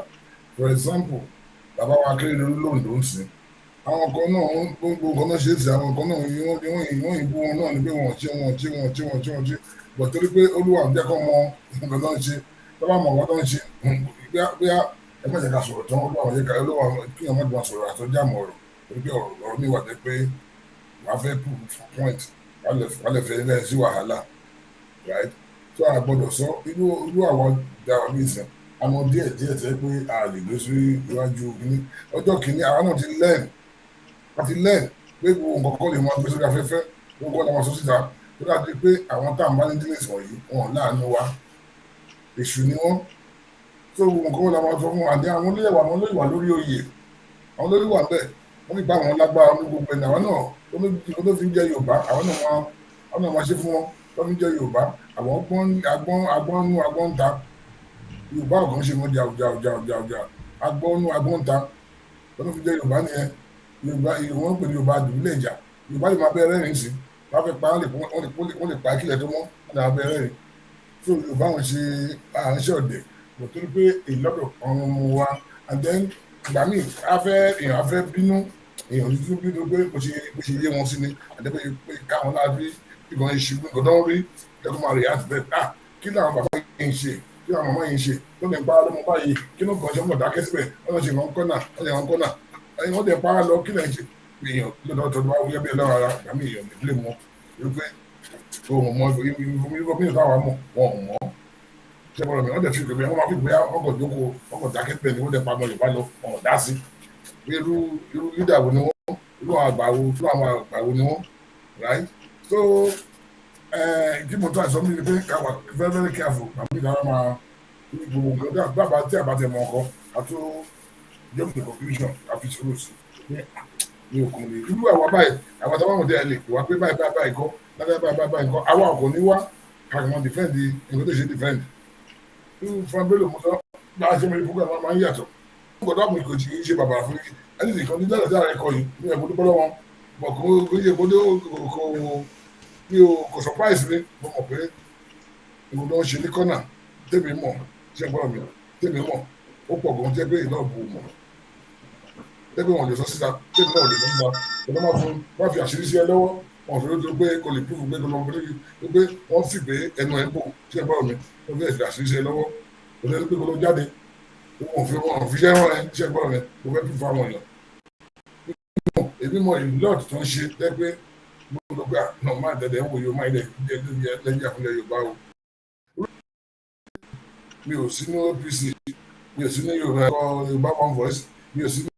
for example bàbá wa Akérèdọ́lù lóńdó ń sìn àwọn kan náà gbogbo kan náà ṣe é sí àwọn kan náà wọ́n ìbú wọn náà ni pé wọ́n ṣe bọ̀ torí pé Olúwa ń jẹ́ kó mọ nǹkan tó ń ṣe tó bá mọ̀ nǹkan tó ń ṣe bóyá ẹ má jẹ́ ká sọ̀rọ̀ tán Olúwa kí wọ́n má dùn sọ̀rọ̀ àtọ́jà mọ̀ ọ̀rọ̀ torí pé ọ̀rọ̀ mi wà pé wàá fẹ́ prove point wàá lè fẹ́ lẹ́yìn sí wàhálà right so a gbọ́dọ̀ sọ irú àwọn ìdáwà bíi ìsìn àmọ́ díẹ̀ tẹ́ pé a lè gbé sí iwájú kínní ọjọ́ kínní àwọn náà ti learn pé gbogbo nǹkan kọ́ lè máa gbé sórí afẹ́fẹ́ gbogbo ọ̀nà wọn sọ síta tó dájú pé àwọn tá à ń bá ní dílé sọ̀rọ̀ yìí wọn láàánú wa èṣù ni wọ́n tó gbogbo nǹkan wọn làwọn sọ fún wa àdé àwọn olóyè wà lórí oyè àwọn olórí wà bẹ́ẹ̀ wọ́n fi bá àwọn lágbára ní gbogbo ẹ̀ àwọn náà tó fi ń jẹ́ Yorùbá àwọn náà máa ṣe fún wọn tó fi ń jẹ́ Yorùbá àwọn agbọ́n ta Yorùbá ọ̀kan ṣe wọn jà agbọ́n ta tó fi jẹ́ Yorùbá nìyẹn Yorùbá wọ́n pè ní Yorùbá àdùnúlẹ̀ ìjà Yorùbá lè máa bẹ́ẹ̀ rẹ́rìn sí wọ́n fẹ́ pa wọ́n lè pa kílẹ̀ tó mọ́ wọ́n lè máa bẹ́ẹ̀ rẹ́rìn so Yorùbá wọn ṣe àránṣẹ́ ọ̀dẹ̀ kò tó ní pé ìlọ́dọ̀ ọ̀run mu wa and then ìgbà míì èèyàn afẹ́ bínú èèyàn tuntun bínú pé kò ṣe yé wọn sí ni àdébẹ̀ pé káwọn láti ìgbọ̀n ìṣubú nǹkan tó ń rí ẹ̀kọ́ máa rí àti bẹ́ẹ̀ kí làwọn bàbá yìí ń ṣe kí làwọn màmá yìí ń ṣe tó lè pa lọ́mọ báyìí kí ló kàn ṣe mọ̀ dákẹ́ síbẹ̀ wọ́n ṣe wọn kọ́nà ẹ̀yin wọ́n dẹ̀ pa á lọ kí lẹ́yìn ṣe èèyàn lọ́dọ̀ tó bá wúyẹ́ bí ẹlọ́run ara ìgbà míì èèyàn lè blé wọn wípé ohun mọ ìfowópamọ́ táwa mọ̀ wọn ò mọ̀ ṣé bọ́lá mi wọ́n dẹ̀ fi ìgbé wọn máa fi ìgbé ọkọ̀ jókòó ọkọ̀ dákẹ́ bẹ́ẹ̀ ni wọ́n dẹ̀ pa ọmọ Yorùbá lọ wọn dá sí irú lídà wo ni wọ́n irú àwọn àgbà wo ni wọ́n right so kí mo tún àìsàn mi ni pé káwa very very careful àbí káwa máa gbogbo nǹkan dábàá tí àbá tẹ mọ ọkọ àti jump to conclusion àfi sọ̀rọ̀ sí ní òkun ni irú àwa báyìí àwọn tó bá wọn dé ẹ lè wá pé báyìí kọ́ báyìí kọ́ àwa ọkọ̀ ní wá kàkàmọ́ defend nǹkan tó ṣe defend irú fanbélò mo sọ bá a ṣe mọ ìfúkà máa ń yàtọ̀ gbọ́dọ̀ àmì kò tí ì ṣe bàbá fún yìí ẹni tí kan ní dáadáa dára ẹ̀kọ́ yìí ní ẹ̀kọ́ tó bọ́ lọ́wọ́ bọ̀ kó yẹ kó kò surprise mi mo mọ̀ pé ìwòdó ń ṣe ní kọ́nà tèmi mọ̀ ṣe gbọ́dọ̀ mi tèmi mọ̀ ó pọ̀ gan jẹ́ pé ìlú ọ̀bù mọ̀ tẹ́gbẹ́ wọn lè sọ síta tẹ́gbẹ́ náà lè sọ síta ọ̀dọ́ máa fún wọ́n fi àṣírí sí ẹ lọ́wọ́ wọn fi lójú pé kò lè púfù pé kò lọ́wọ́ pé wọ́n fi pé ẹnu ẹ̀ bò ṣe gbọ́dọ̀ mi wọ́n fi àṣírí sí ẹ lọ́wọ́ kò lè pé kò lọ jáde wọn fi ṣẹ́ wọn ẹ ṣe gbọ́dọ̀ mi kò fẹ́ púfù àwọn èèyàn. èmi mọ ìlú lọ́ọ̀tì tó ń ṣe tẹ́gbẹ́ gbogbo gbà náà máa dẹ̀dẹ̀ wò yóò máa ilẹ̀ lẹ́yìn àfúnlẹ̀ Yorùbá o. mi ò sí ní OPC mi ò sí ní Yorùbá One Voice mi ò sí ní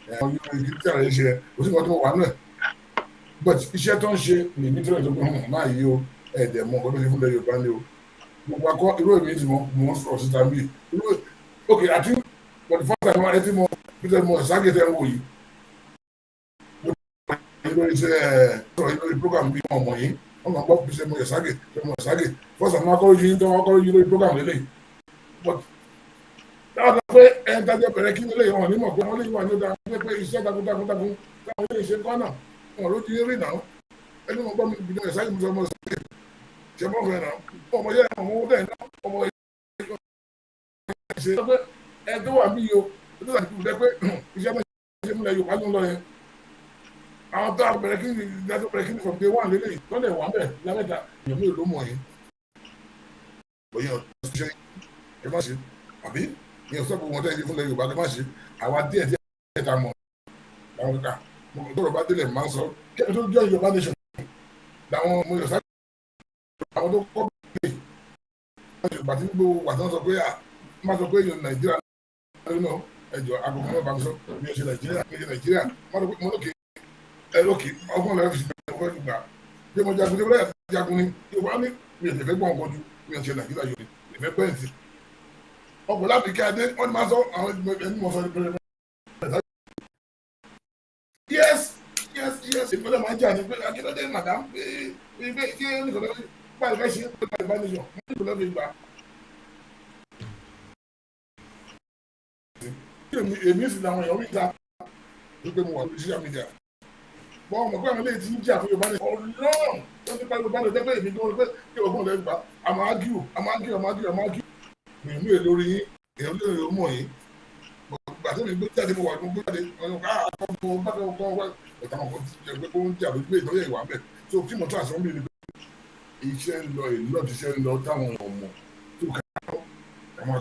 Yorùbá rẹ̀ ṣe kò sí nǹkan tó wà náà but iṣẹ́ tó ń ṣe ní nítorí ìjọba máa yí o ẹ̀ẹ́dẹ̀ mọ nǹkan tó ṣe fúnlẹ̀ Yorùbá ni o gbogbo akọ irú èmi tí mo sọ̀rọ̀ síta bí ok àti for the first time ẹ ti mọ peter mo ṣáàgì tẹ́ ń wò yìí lórí program bí wọn mọ̀ yìí wọn máa gbọ́ peter mo ṣáàgì first time wọn kọ́ yìí tó wọn kọ́ yìí lórí program lélẹ̀ but dáadáa pé ẹ̀ ń dájọ́ bẹ̀rẹ̀ kí nílé wọn ní mọ̀ pé wọ́n lè wà ní ọ̀dà pé iṣẹ́ takuntakun táwọn ilé iṣẹ́ kọ́nà wọn ló ti rí náà ẹni wọn gbọ́ mi bí ẹ̀ ṣáàgì mo ṣáàgì ṣe mọ́ fẹ́ náà ọmọ yẹn ọmọ owó bẹ́ẹ̀ náà ọmọ yẹn ṣe pé ẹ tó wà bí yo ẹ tó sàkíkù dẹ pé iṣẹ́ náà ṣe múlẹ̀ Yorùbá ló ń lọ yẹn àwọn tó àbẹ̀rẹ̀ kí ni ìdájọ́ bẹ̀rẹ̀ kí ni from day one lélẹ̀ tó lè wà bẹ́ẹ̀ lámẹ́ta èèyàn mi ò ló mọ̀ yẹn òye ọ̀ṣẹ́ ẹ má ṣe àbí ìyẹn sọ pé wọn tẹ́ ẹ fúnlẹ̀ Yorùbá ẹ má ṣe àwa díẹ̀ ta mọ̀ àwọn ká tọrọ bá délẹ̀ máa ń sọ kí ẹ tó jọ Yorùbá nation làwọn ọmọ Yorùbá àwọn tó kọ́ bí Yorùbá tí gbogbo wà tán sọ pé má sọ pé èèyàn Nàìjíríà nínú ẹjọ́ agbègbè náà bá mi sọ mi ò ṣe Nàìjíríà má sọ pé mo lókè lókè ọgbọ́n lẹ́yìn fi ṣe ọgbọ́n ìgbà bí mo jagun débúlẹ̀ jagun ni Yorùbá ní mi ò lè fẹ́ gbọ́n nǹkan ju mi ò ṣe Nàìjíríà yòó lè fẹ́ pẹ́ǹtì ọkọ̀ láti kí adé wọ́n ti máa sọ àwọn ẹni mọ̀ sọ ní pẹ̀lẹ́ yes ìpínlẹ̀ máa ń jà ní pé akíndé madam pé kí ẹnì kan lọ́wọ́ báyìí fẹ́ ṣe é pé báyìí bá níjọ wọ́n ní ìpínlẹ̀ fi gbà. èmi sì làwọn èèyàn wíta wípé mo wà lórí social media bọ́n ọmọ pé àwọn ilé tí ń jà fún Yorùbá ní ọlọ́run tó ti pa Yorùbá ní ọjọ́ pé èmi tó ń pé kí ọgbọ́n lẹ́yìn gbà àmọ́ ágíù èmi èlò orí yín èèyàn lè rí mọ̀ yín gbàtí mi gbé jáde mo wà ní gbé jáde ọ̀nà àkọ́kọ́ bá kọ́ wá ẹ̀ka ọkọ̀ ti jẹ́ pé kó ń jà lójú pé ìtọ́jú ìwà bẹ́ẹ̀ tó kí mo tó àṣọ mi ni pé iṣẹ́ ń lọ ìlú náà ti ṣe ń lọ táwọn ọmọ tó kà á máa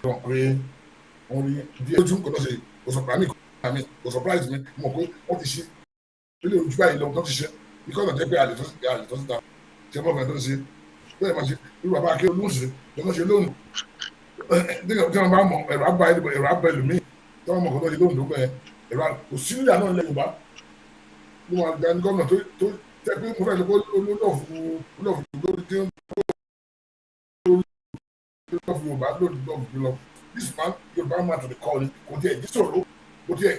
kọ́ pé wọ́n rí díẹ̀ ojú kò tó ṣe kò surprise mi mọ̀ pé wọ́n ti ṣe ilé ojú báyìí lọ tó ti ṣe ikọ́ ọ̀nà jẹ́ pé àlè tó síta ṣe mọ́ ọ̀fẹ́ tó ṣe bẹ́ẹ̀ máa ṣe irú bàbá akérò ló ń ṣe lọ́nà ṣe lónìí tí wọ́n bá mọ ẹ̀rọ abá ẹlòmíì tí wọ́n mọ̀ kó tó ṣe lónìí lókè ẹ̀rọ kò sí nílẹ̀ náà lẹ́yìn bá ní wọn àgbà ní gómìnà tó tẹ́ pé mo fẹ́ lọ olólọ́ọ̀fù Yorùbá lónìí lọ this man Yorùbá man to the call kò tiẹ̀ jí sọ̀rọ̀ kò tiẹ̀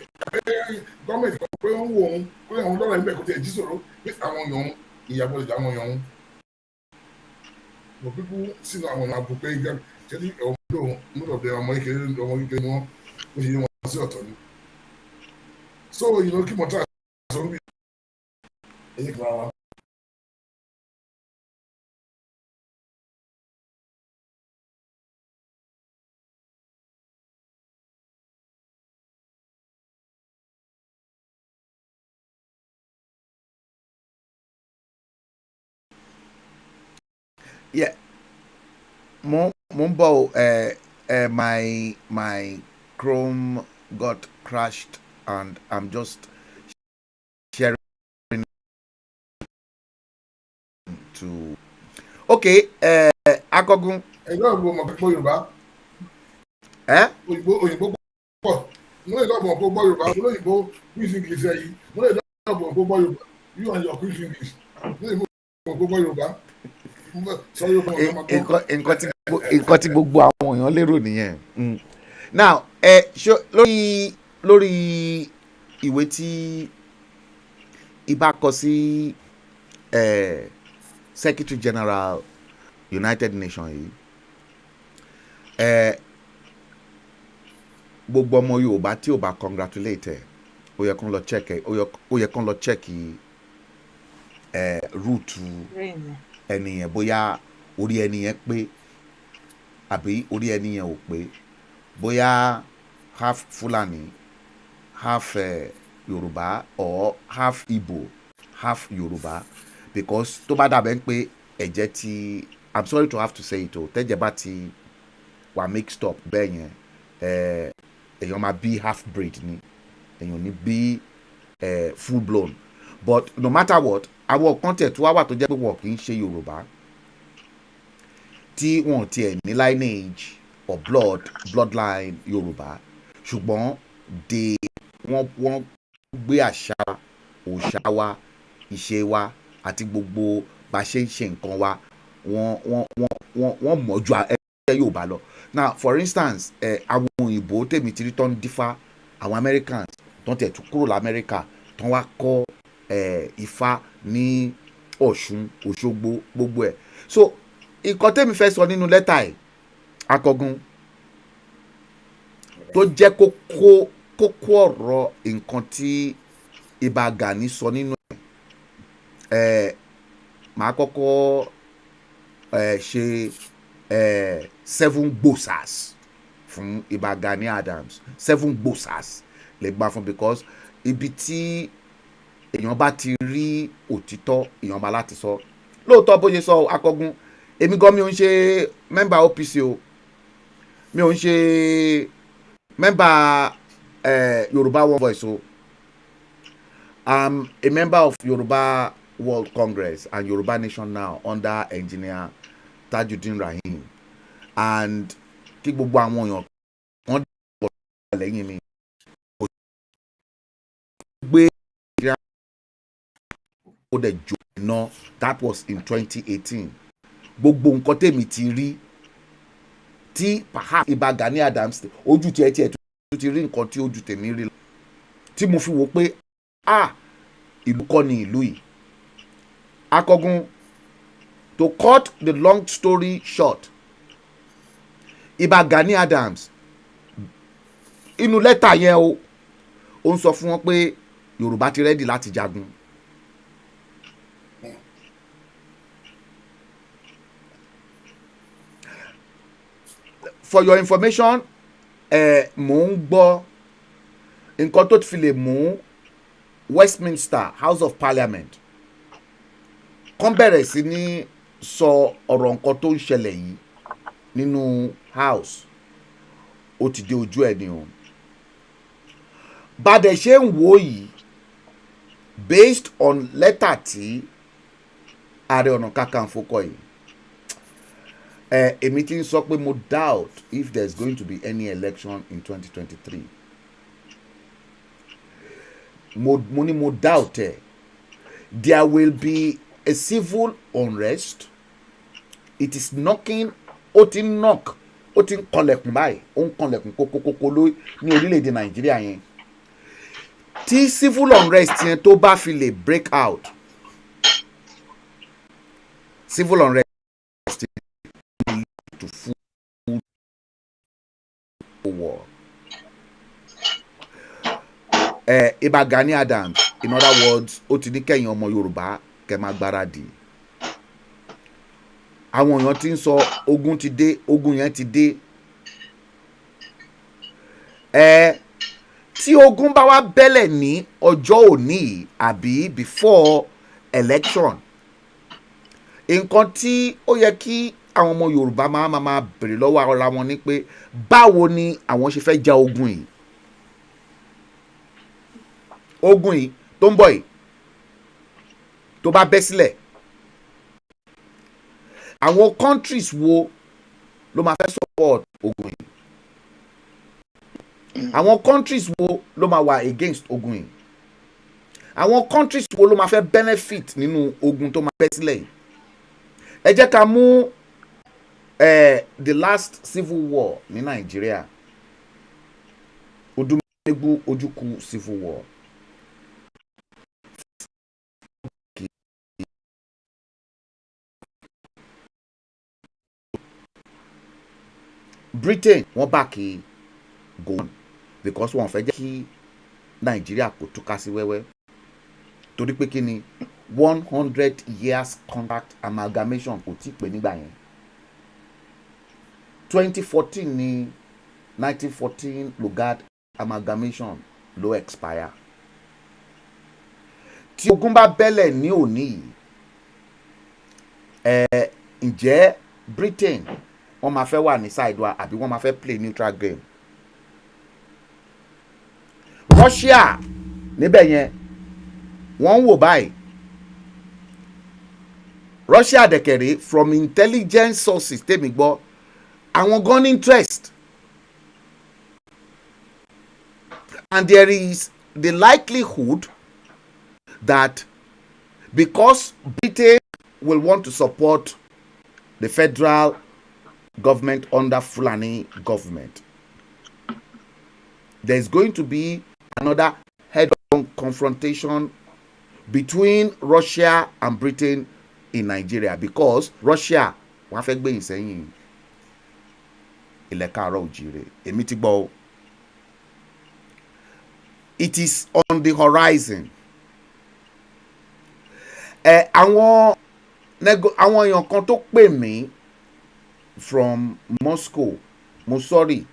gọ́ọ̀mẹ̀ntì kan pé ń wo òun pé àwọn lọ́rọ̀ ẹgbẹ́ kò tiẹ̀ jí sọ̀rọ̀ pé àwọn yòówù ìyàbọ̀ ìjà àwọn yòówù. But people sínú àwọn ọ̀nà àbò pé jẹ́ni ọmọdé ọmọ kékeré ni wọ́n ó ṣe yé wọn sí ọ̀tọ̀ ni. So kí mo try sọ wí ẹ̀yìn kan wá. Yeah, mo ń bọ̀ my Chrome got crashed and I'm just sharing to. Okay, Akogun. ẹ̀gbọ́n ògbó mọ̀ pé Yorùbá òyìnbó pọ̀ mo lè lọ́ọ̀bù ọ̀pọ̀ gbọ́ Yorùbá mo lóyìnbó quiz English yìí mo lè lọ́ọ̀bù ọ̀pọ̀ gbọ́ Yorùbá you and your quiz English mo lè lọ́ọ̀bù ọ̀pọ̀ gbọ́ Yorùbá. nǹkan tí gbogbo àwọn èèyàn lérò nìyẹn. Now lórí ìwé tí ibà kọ sí Secretary General United Nations yìí gbogbo ọmọ Yorùbá tí ò bá congratulate ó yẹ kán lọ check root ẹni yẹn bóyá orí ẹni yẹn pé àbí orí ẹni yẹn ò pé bóyá half Fulani half Yorùbá or half Igbo half Yorùbá because tó bá dàbẹ̀ ń pé ẹ̀jẹ̀ ti I'm sorry to have to say it o tẹ́jẹ̀ bá ti wà mixed up bẹ́ẹ̀ yẹn èèyàn máa bí half breed ni èèyàn ní bí full blown but no matter what àwọn kan tẹ̀ tó wá wà tó jẹ́ pé wọ́n kì í ṣe Yorùbá tí wọ́n tiẹ̀ ní lineage or bloodline Yorùbá ṣùgbọ́n wọ́n gbé àṣà òòṣà wa ìṣe wa àti gbogbo bá ṣe ń ṣe nǹkan wa wọ́n mọ̀ ju ẹgbẹ́ Yorùbá lọ. Now for instance àwọn òyìnbó tèmi ti rí tán dífá àwọn Americans tán tẹ̀ tún kúrò lamẹ́ríkà tán wá kọ́ Ifá ní Ọ̀ṣun Òṣogbo gbogbo ẹ̀. So nǹkan tèmi fẹ́ sọ nínú lẹ́tà ẹ̀ Akọgun tó jẹ́ kókó ọ̀rọ̀ nǹkan tí Ìbà Gani sọ nínú ẹ̀ màá kọ́kọ́ ṣe 7 gbòsàs fún Ìbà Gani Adams 7 gbòsàs lè gbà fún because ibi tí èèyàn bá ti rí òtítọ́ èèyàn bá láti sọ lóòótọ́ bó ṣe sọ Akọgun èmi gan mi ò ń ṣe mẹ́mbà OPC o mi ò ń ṣe mẹ́mbà Yorùbá One Voice o I'm a member of Yoruba World Congress and Yoruba Nation now under engineer Tajudeen Rahim and kí gbogbo àwọn èèyàn wọ́n dìbò lẹ́yìn mi gbé ó dẹ̀ jò iná that was in 2018 gbogbo nǹkan tèmi ti rí tí perhaps Ìbà Gani Adams ojú tiẹ̀ tó ti rí nǹkan tí ojú tèmi rí tí mo fi wò pé ìlú kọ́ ni ìlú yìí. Akọgun, to cut the long story short, Ìbà Gani Adams inú lẹ́tà yẹn ó ń sọ fún wọn pé Yorùbá ti rẹ́dì láti jagun. For your information, mò ń gbọ́ nǹkan tó ti fi lè mú Westminster House of Parliament kàn bẹ̀rẹ̀ sí ní sọ ọ̀rọ̀ nǹkan tó ń ṣẹlẹ̀ yìí nínú house ó ti dé ojú ẹ̀ ni o. Bá dẹ̀ ṣe ń wò yìí based on lẹ́tà tí Ààrẹ Ọ̀nà Kakanfò kọ yìí, èmi ti ń sọ pé mo doubt if there is going to be any election in 2023. mo ní mo doubt ẹ̀. There will be a civil unrest. It is knocking, ó ti ń knock, ó ti ń kanlẹ̀kùn báyìí, ó ń kanlẹ̀kùn kókókókó ní orílẹ̀-èdè Nàìjíríà yẹn. Tí civil unrest yẹn tó bá fi lè break out, civil unrest will lead to full war. Ìbà Gani Adams, in other words, ó ti ní kẹ́yìn ọmọ Yorùbá kẹ́ máa gbáradì. Àwọn èèyàn ti ń sọ ogun ti dé, ogun yẹn ti dé. Tí ogun bá wá bẹ́lẹ̀ ní ọjọ́ òní àbí before election, nǹkan tí ó yẹ kí àwọn ọmọ Yorùbá máa bèrè lọ́wọ́ ara wọn ni pé báwo ni àwọn ṣe fẹ́ ja ogun yìí. Ogun yìí tó ń bọ̀ yìí tó bá bẹ́ sílẹ̀, àwọn countries wo ló máa fẹ́ support ogun yìí? Àwọn countries wo ló máa wà against ogun yìí? Àwọn countries wo ló máa fẹ́ benefit nínú ogun tó máa bẹ́ sílẹ̀ yìí? Ẹ jẹ́ ká mú the last civil war ní Nàìjíríà, Odúmẹ́gbù Ojúkù civil war. Britain wọ́n bá kí go on because wọ́n fẹ́ jẹ́ kí Nàìjíríà kó túká sí wẹ́wẹ́, torí pé kí ni 100 years contract amalgamation kò tí pé nígbà yẹn. 2014 ní 1914 Lugard amalgamation ló expire. Tí ogun bá bẹ́lẹ̀ ní òní yìí, ǹjẹ́ Britain wọ́n máa fẹ́ wà ní side wa àbí wọ́n máa fẹ́ play neutral game? Russia níbẹ̀ yẹn wọ́n ń wò báyìí. Russia dẹ̀kẹ̀rẹ́ from intelligence sources tèmi gbọ́, àwọn gun interest, and there is the likelihood that because Britain will want to support the federal government under Fulani government, there is going to be another head-on confrontation between Russia and Britain in Nigeria, because Russia wọ́n fẹ́ gbé ìsẹ́yìn ilẹ̀ káàárọ̀ òjìrè. Èmi ti gbọ́ o. It is on the horizon. Àwọn èèyàn kan tó pè mí from Moscow, mo sorry,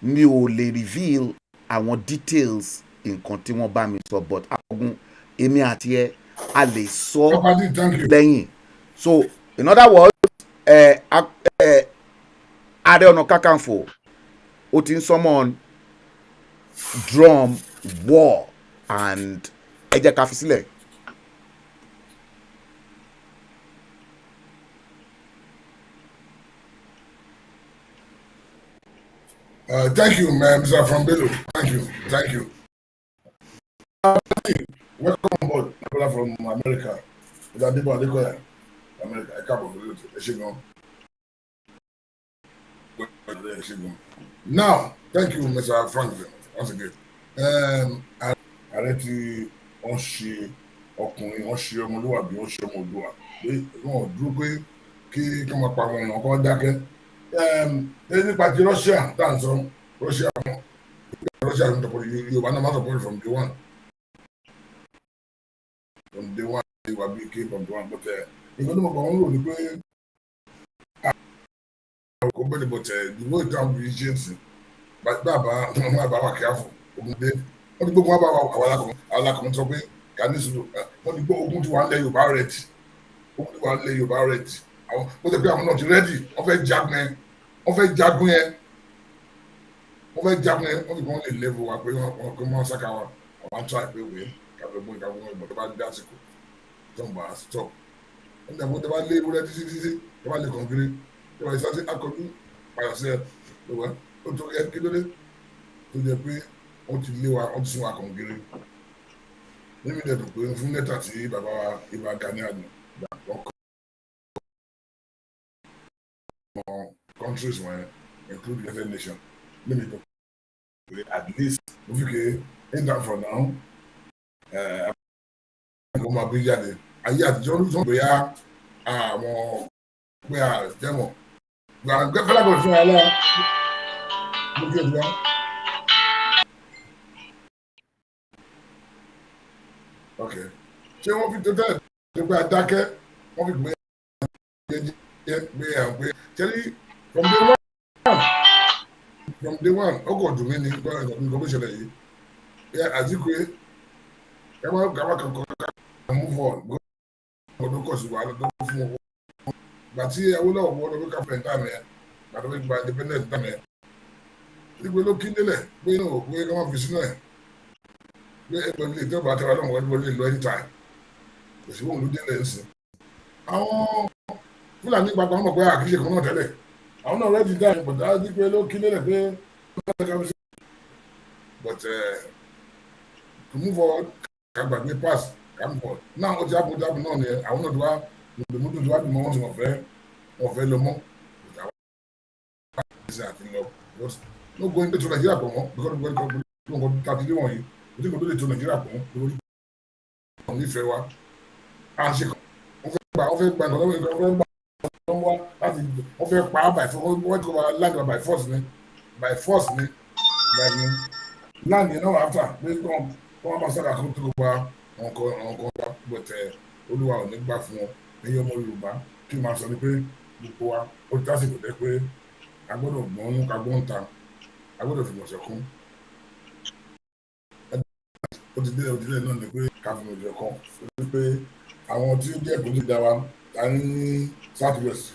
mi ò lè reveal àwọn details nǹkan tí wọ́n bá mi sọ, but agun èmi àti ẹ a lè sọ lẹ́yìn. So in other words, Ààrẹ Ọ̀nà Kakanfò ó ti ń summon drum war, and ẹ jẹ́ ká fi sílẹ̀. Thank you, Mr. Frambelo. Thank you. Welcome on board, brother from America. America, I come on. Now, thank you, Mr. Franklin, once again. Ààrẹ tí wọ́n ṣe ọkùnrin, wọ́n ṣe ọmọlúwàbí, wọ́n ṣe ọmọlúwà pé wọ́n dúró pé kí wọ́n máa pa àwọn èèyàn kan dákẹ́. Nípa ti Russia tá à ń sọ, Russia ń tọpọ̀ Yorùbá náà máa tọpọ̀ from day one. From day one, they were being came from day one, but nǹkan tó mọ̀ kàn ń rò ní pé kò bẹ́ẹ̀ ni, but the way down be agency bàbá wà kíáfù ogun dé, wọ́n ti gbógun wá bá àwọn alákọ̀ọ́ sọ pé kàní sùúrù, wọ́n ti gbọ́ ogun tí wà ń lẹ Yorùbá rẹ̀dì, ogun tí wà ń lẹ Yorùbá rẹ̀dì, àwọn bó ṣe pé àwọn náà ti rẹ́dì, wọ́n fẹ́ jagun yẹn wọ́n fẹ́ jagun ẹ̀ wọ́n fi kàn lè level wa pé wọ́n kọ́ mọ́ sáka wa wọ́n á try pé wèé kàwé bó ìkàwé wọn ìbọn tó bá dé àsìkò tó ń bá a stop wọ́n dàgbọ́ tó bá lé ewúrẹ́ títí tó bá lè kàn kiri tó bá ìsásí akọjú padà sí ẹ lọ́wọ́ ó tó ẹ kí ló dé tó jẹ pé wọ́n ti lé wa wọ́n ti sún wa kàn kiri nínú ìdẹ̀dùn pé fún lẹ́tà tí bàbá wa Ìbà Gani Adams gbà wọ́n kọ́ countries wọn include the United Nations nínú ìdẹ̀dùn pé at least mo fi ké end down for now àwọn máa gbé jáde ayé àtijọ́ ló sọ pé àwọn pé àjẹmọ̀ gbàgbé fúlàgbọ̀ fún wa lọ́wọ́ mo fi èdè wá. ok ṣé wọ́n fi tó tẹ́lẹ̀ tó pé adákẹ́ wọ́n fi gbé ṣẹ́rí from day one ó kò dùn mí ní nǹkan bó ṣẹlẹ̀ yìí Azikwe ẹ máa ń kàwá kankan move on ọdún kọ̀ sí wàhálà tó fún wọn gbà tí Awólọ́wọ̀ wọ́n lọ́wọ́ káfíń tàmí ẹ̀ gbàdọ́ fi gba independence tàmí ẹ̀ nígbà ló kí délẹ̀ pé náà pé ká má fi sínú ẹ̀ pé ẹgbẹ́ ilé tó bá tẹ́wọ́ lọ́wọ́ ẹgbẹ́ ilé lọ anytime kò sí wọn ló délẹ̀ ń sìn. àwọn Fúlàní papọ̀ wọn mọ̀ pé àkíyè kan náà tẹ́lẹ̀ àwọn náà rẹ́ẹ̀dì dáa ní bọ̀dá dípẹ́ ló kí délẹ̀ pé but to move forward ká gbàgbé pass ká move forward náà ó ti àbúdábù náà ni àwọn náà tó wá lòdòmódò tó wá dùn mọ́ wọn sì wọ́n fẹ́ lọ mọ́ àti lọ ló gbọ́ ní tó Nàìjíríà pọ̀ mọ́ because gbogbo tàbí dé wọ̀nyí kò tí kò tó lè tó Nàìjíríà pọ̀ mọ́ lórí àwọn nífẹ̀ẹ́ wa à ń ṣe kàn wọ́n fẹ́ gba ìgbàlọ́wọ́ ìgbà wọ́n fẹ́ gbà wọ́n wá láti wọ́n fẹ́ pa á by force wọ́n ti kọ́ land by force ni land yẹn náà after pé wọ́n bá sára kó tó gba àwọn kan wá bọ̀tẹ̀ Olúwa ò ní gbà fún wọn ẹ̀yin ọmọ Yorùbá kí n máa sọ ni pé gbogbo wa ó ti tásìkò dé pé a gbọ́dọ̀ gbọ́n ká gbọ́n ta a gbọ́dọ̀ fi mọ̀ọ́sẹ̀ kún ó ti dé òdìlẹ̀ náà ni pé ká fi mọ̀ọ́sẹ̀ kún ó pé àwọn tí ó jẹ́ ìkó ti dá wa ta ní South West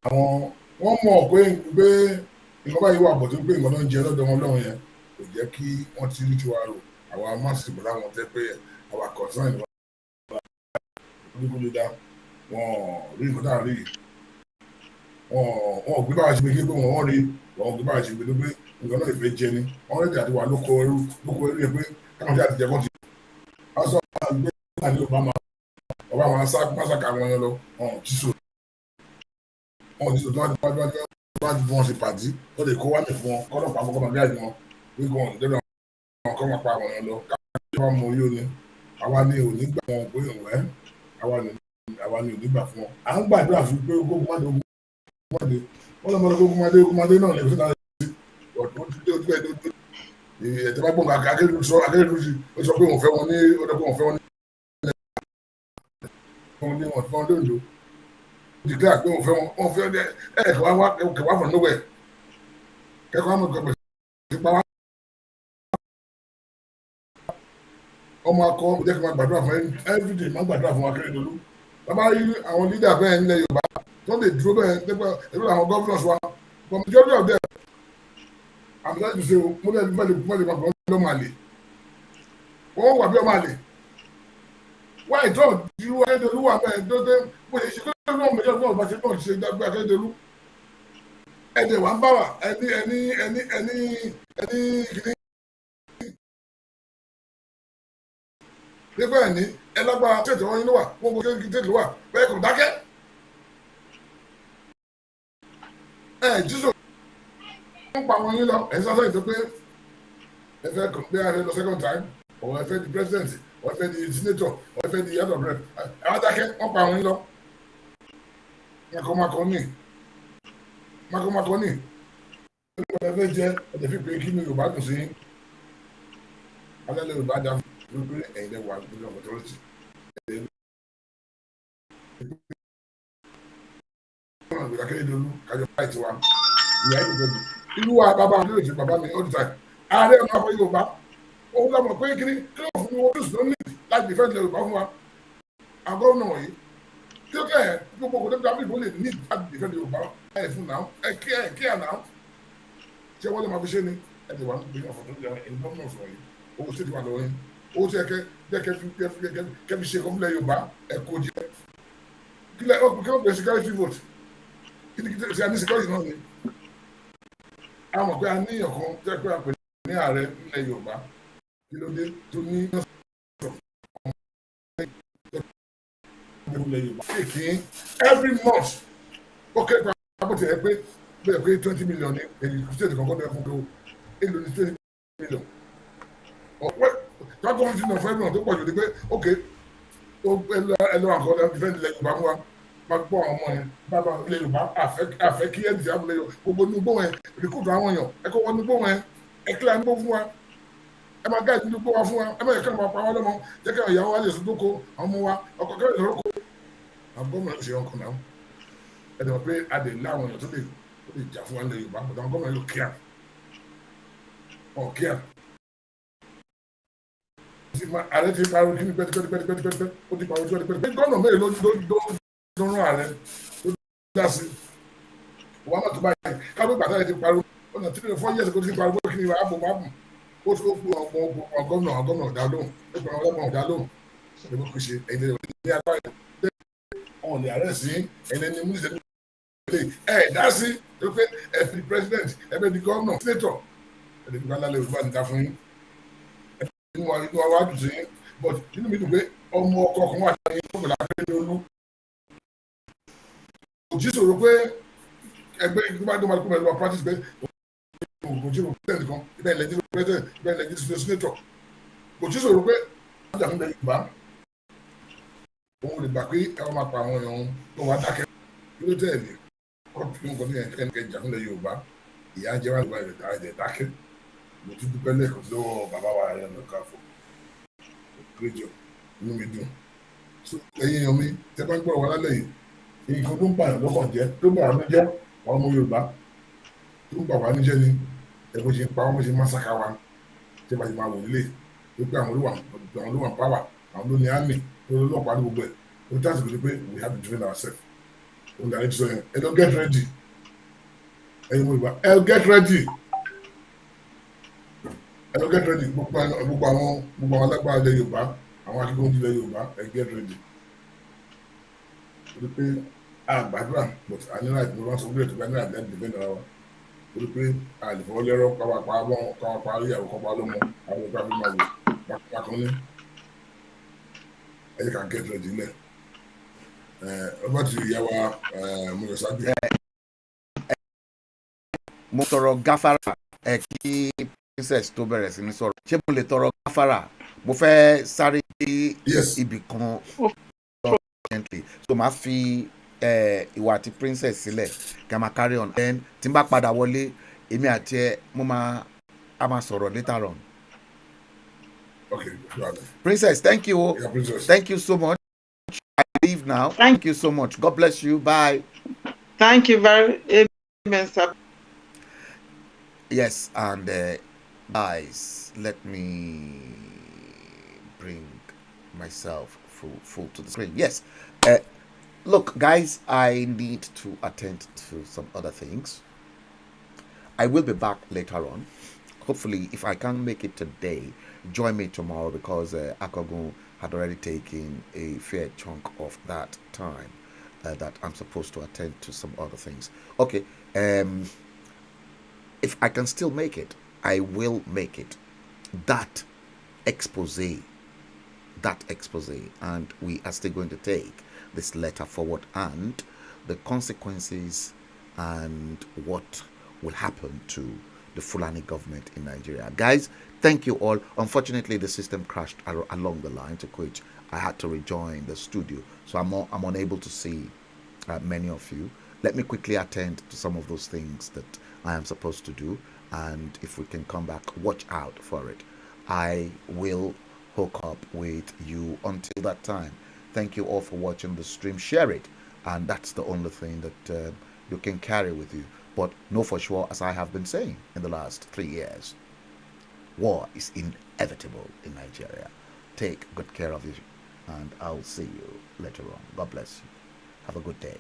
àwọn wọ́n mọ̀ pé nǹkan báyìí wà bọ̀ tó pé nǹkan náà ń jẹ lọ́dọ̀ wọn lọ́wọ́ yẹn kò jẹ́ kí wọ́n ti rí tiwa rò àwa máàsì bọ̀dá wọn tẹ́ pé àwa kọ̀ọ̀sán ìwà oníkúlé dá wọn rí nǹkan tá à ń rí wọn gbé báwa ṣe gbé pé wọn rí wọn gbé báwa ṣe gbé pé nǹkan náà ìfẹ́ jẹ ni wọn rẹ̀ jáde wà lóko ẹrú yẹn pé káwọn jáde jẹ kọ́ńtì wọn sọ àgbẹ̀ náà ní ọba máa sàkà wọn yẹn lọ wọn jí sò tó wá ju wọn ṣe pàdé wọn lè kó wá ní fún wọn kọ́lọ́pàá kọ́kọ́ máa gáàdì wọn pé kí wọn lè wọn kọ́ máa pa àwọn yẹn lọ káwọn wọn mọ orí òní àwa ni òní gbà wọn pé òun àwa ni òní gbà fún wọn à ń gbàdúrà fún pé gbogbo máa dogun wọ́n lọ́mọdé ogunmadé náà lè fi náà sí ọ̀dún tí ó ti bẹ́ẹ̀ tó ẹ̀tẹ́ bá gbọ́n akérèdọ́lù sí ó sọ pé òun fẹ́ wọn ní ọdọ́ pé òun fẹ́ wọn ní wọn lóńdó dìgbà pé òun fẹ́ wọn fẹ́ kẹwàá fọ̀ nówẹ̀ kẹkọ̀ọ́ àmọ́ ìkọ̀pẹ̀ sípa wá. ọmọ akọ jẹ́ kí n máa gbàdúrà fún everyday máa gbàdúrà fún akérèdọ́lù bàbá rí àwọn leader bẹ́ẹ̀ nílẹ̀ Yorùbá tó lè dúró bẹ́ẹ̀ nípa ẹ̀rọ àwọn governors wa but majority of them I'm glad to say mo lè máa gbọ́n lọ́mọ àlè wọ́n wà bí ọmọ àlè wọ́n ìtọ́ ìdúró Akérèdọ́lù wà bẹ́ẹ̀ tó dé bó ṣe ṣe kó lọ́wọ́ mẹ́jọ náà bá ṣe náà ṣe dágbé Akérèdọ́lù ẹ̀jẹ̀ wà ń bá wà ẹni kìíní nígbà ẹni ẹlágbára tètè wọn inú wà wọn kò tètè wà bẹ́ẹ̀ kò dákẹ́ jísò wọ́n pa àwọn yín lọ ẹ̀ sọ́sọ́ ìtọ́ pé ẹ fẹ́ kàn pé ààrẹ lọ second time or ẹ fẹ́ di president or ẹ fẹ́ di senator or ẹ fẹ́ di head of rep ẹ wá dákẹ́ wọ́n pa àwọn yín lọ makọ ní ẹ fẹ́ jẹ́ ẹ fi pé kí ni Yorùbá dùn sí alẹ́ Yorùbá dá fún pé ẹ̀yin lẹ́wọ̀ àgbélé authority Akérèdọ́lù kájọ báyìí tiwa ìyá ìdòdò ìlú wa bàbá mi lè ṣe bàbá mi all the time ààrẹ ọmọ afọ Yorùbá òun lọmọ pé kí ló fún mi wọ́n tó sùn ní láti dìfẹ́ ilẹ̀ Yorùbá fún wa àwọn gómìnà wọ̀nyí tí ó kẹ́ ẹ̀ gbogbo kò débi dábìlì wọ́n lè ní láti dìfẹ́ ilẹ̀ Yorùbá ẹ̀ fún náà ẹ̀ kí ẹ̀ náà ṣé wọ́n lè máa fi ṣe ni ẹ̀dẹ̀ wà gbé náà fọ̀tọ̀ ìjà ẹ̀yìn gómìnà sọ̀rọ̀ yìí owó state wà lọ́wọ́ yín owó tí kẹ́fi ṣe gómìnà Yorùbá ẹ̀kọ́ jẹ́ kílẹ̀ ọ̀pọ̀ kí wọ́n pè security vote kí ni ṣe àní security náà ni a mọ̀ pé a ní ìyàn kan tẹ́ pé a pè ní ààrẹ nílẹ̀ Yorùbá kí ló dé tó ní ilẹ̀ Yorùbá kéèké every month ó kéré pa bó ti ẹ̀ pé bẹ́ẹ̀ pé 20 million ní èyí state kankan tó yẹ fún pé ó èlò ní 20 million ọ̀pẹ́ kákọ́ ti nà fẹ́ náà tó pọ̀ jù ní pé ok ẹlọ àkọọ́lẹ̀ ìfẹ́ ilẹ̀ Yorùbá mú wa máa gbọ́ àwọn ọmọ yẹn bàbá ilẹ̀ Yorùbá àfẹ́ kí ẹ̀ dìde àbúlé yọ gbogbo nugbó wọn rìkútù àwọn èèyàn ẹ kó wọn nugbó wọn ẹ kílà nugbó fún wa ẹ máa gáàsì nugbó wa fún wa ẹ má yẹ kí wọn pa wọn lọ́mọ jẹ́ kí ìyàwó wa lè sùn dóko àwọn ọmọ wa ọkọ̀ kẹ́rẹ́ ìlọ́rọ́kọ àwọn gómìnà ṣe ọkọ̀ náà ẹ dẹ̀ wọ́n pé adè láwọn èèyàn tó lè jà fún wa ilẹ̀ Yorùbá bọ̀dọ̀ àwọn gómìnà ló kíá ọ̀ kíá ààrẹ ti pariwo kí ni pẹ́ẹ́tipẹ́ẹ́tipẹ́ẹ́tipẹ́ ó ti pariwo pẹ́ẹ́tipẹ́ẹ́tipẹ́ gómìnà mẹ́rin ló rán ààrẹ ló dá sí wọ́n á má tó báyìí káwé gbàtà yẹn ti pariwo ọ̀nà 3-4 years ago ti pariwo kí ni wàá bò má bù ó tó kú gómìnà ọ̀dà lóhùn ó pè wọn lọ́mọ ọ̀dà lóhùn ṣe ló kù ṣe ẹ̀yin ní agbára ọ̀nà ààrẹ sí ẹ̀yin ní mínísítà ẹ̀ dá sí pé ẹ̀ fi president ẹ̀ bẹ́ẹ̀ di gómìnà senator ẹ̀ lè fi wá lálẹ́ òṣùpá níta fún yín inú wa wá dùn sí but inú mi dùn pé ọmọ ọkọ kan wà ní ọgbẹ̀lá akérèdé olú òjì sọ̀rọ̀ pé ẹgbẹ́ ìgbìmọ̀ àdó máa kó mẹ́rin lọ practice pé òjì sọ̀rọ̀ president kan ibẹ̀ lẹ́jì president ibẹ̀ lẹ́jì senator òjì sọ̀rọ̀ pé ọjà fún ilẹ̀ Yorùbá òun lè gbà pé ẹwọ́n máa pa àwọn èèyàn tó wá dákẹ́ kí ló tẹ̀lé kọ́ọ̀tù nǹkan ní ẹ̀kẹ́ ìjà fún ilẹ̀ Yorùbá ìyá jẹ́ wà lọ́wọ́ ẹ̀rẹ̀ dákẹ́ mo ti dúpẹ́ lẹ́ẹ̀kan lọ́wọ́ bàbá wa rẹ̀ lọ́ka fún rédíò inú mi dùn ẹ̀yin èèyàn mi tẹ́ bá ń gbọ́ wa lálẹ́ yìí nǹkan tó ń bàyàn lọ́kàn jẹ́ tó ń bà wá níjẹ́ àwọn ọmọ Yorùbá tó ń bà wá níjẹ́ ni ẹ̀bùn ṣe ń pa wọ́n bó ṣe máa ṣàkà wa tí bá ṣe máa wò nílé tó pé àwọn ló wà pàwà àwọn ló ní àmì tó ló lọ́pàá ní gbogbo ẹ̀ tó ń tàṣìkò ní pé we have to defend ourselves òun dàrí ti sọ yẹn ẹ lọ get ready ẹ̀yin ọmọ Yorùbá ẹ get ready ẹ get ready gbogbo àwọn alágbára ilẹ̀ Yorùbá àwọn akíkanjú ilẹ̀ Yorùbá ẹ get ready torí pé àgbàdúrà but àníra ìgbìmọ̀ wọn sọ wípé ètò ìgbà náà dìbẹ́ náà wà torí pé àlìfọwọ́ lẹ́rọ̀ káwàpá ìyàwó kọ́pá lọ́mọ àwọn ọ̀gá fi máa wò pàkan ní ẹ ká get ready lẹ̀ ọba ti yà wá mo yọ sábẹ́. mo tọrọ gáfárà kí princess tó bẹ̀rẹ̀ sí ní sọ̀rọ̀ ṣé mo lè tọrọ gáfárà mo fẹ́ sáré dé ibì kan so máa fi ìwà àti princess sílẹ̀ kí a máa carry on then tí n bá padà wọlé èmi àti ẹ a máa sọ̀rọ̀ later on. Okay, princess, thank you. Yeah, princess. Thank you so much. I leave now. Thank you so much. God bless you. Bye. Thank you very much, sir. Yes, and guys, let me bring myself full to the screen. Yes. Look, guys, I need to attend to some other things. I will be back later on. Hopefully, if I can't make it today, join me tomorrow because Akogun had already taken a fair chunk of that time that I'm supposed to attend to some other things. Okay, if I can still make it, I will make it. That expose, and we are still going to take this letter forward and the consequences and what will happen to the Fulani government in Nigeria. Guys, thank you all. Unfortunately, the system crashed along the line, to which I had to rejoin the studio, so I'm unable to see many of you. Let me quickly attend to some of those things that I am supposed to do, and if we can come back, watch out for it. I will hook up with you until that time. Thank you all for watching the stream. Share it, and that's the only thing that you can carry with you. But know for sure, as I have been saying in the last 3 years, war is inevitable in Nigeria. Take good care of you, and I'll see you later on. God bless you. Have a good day.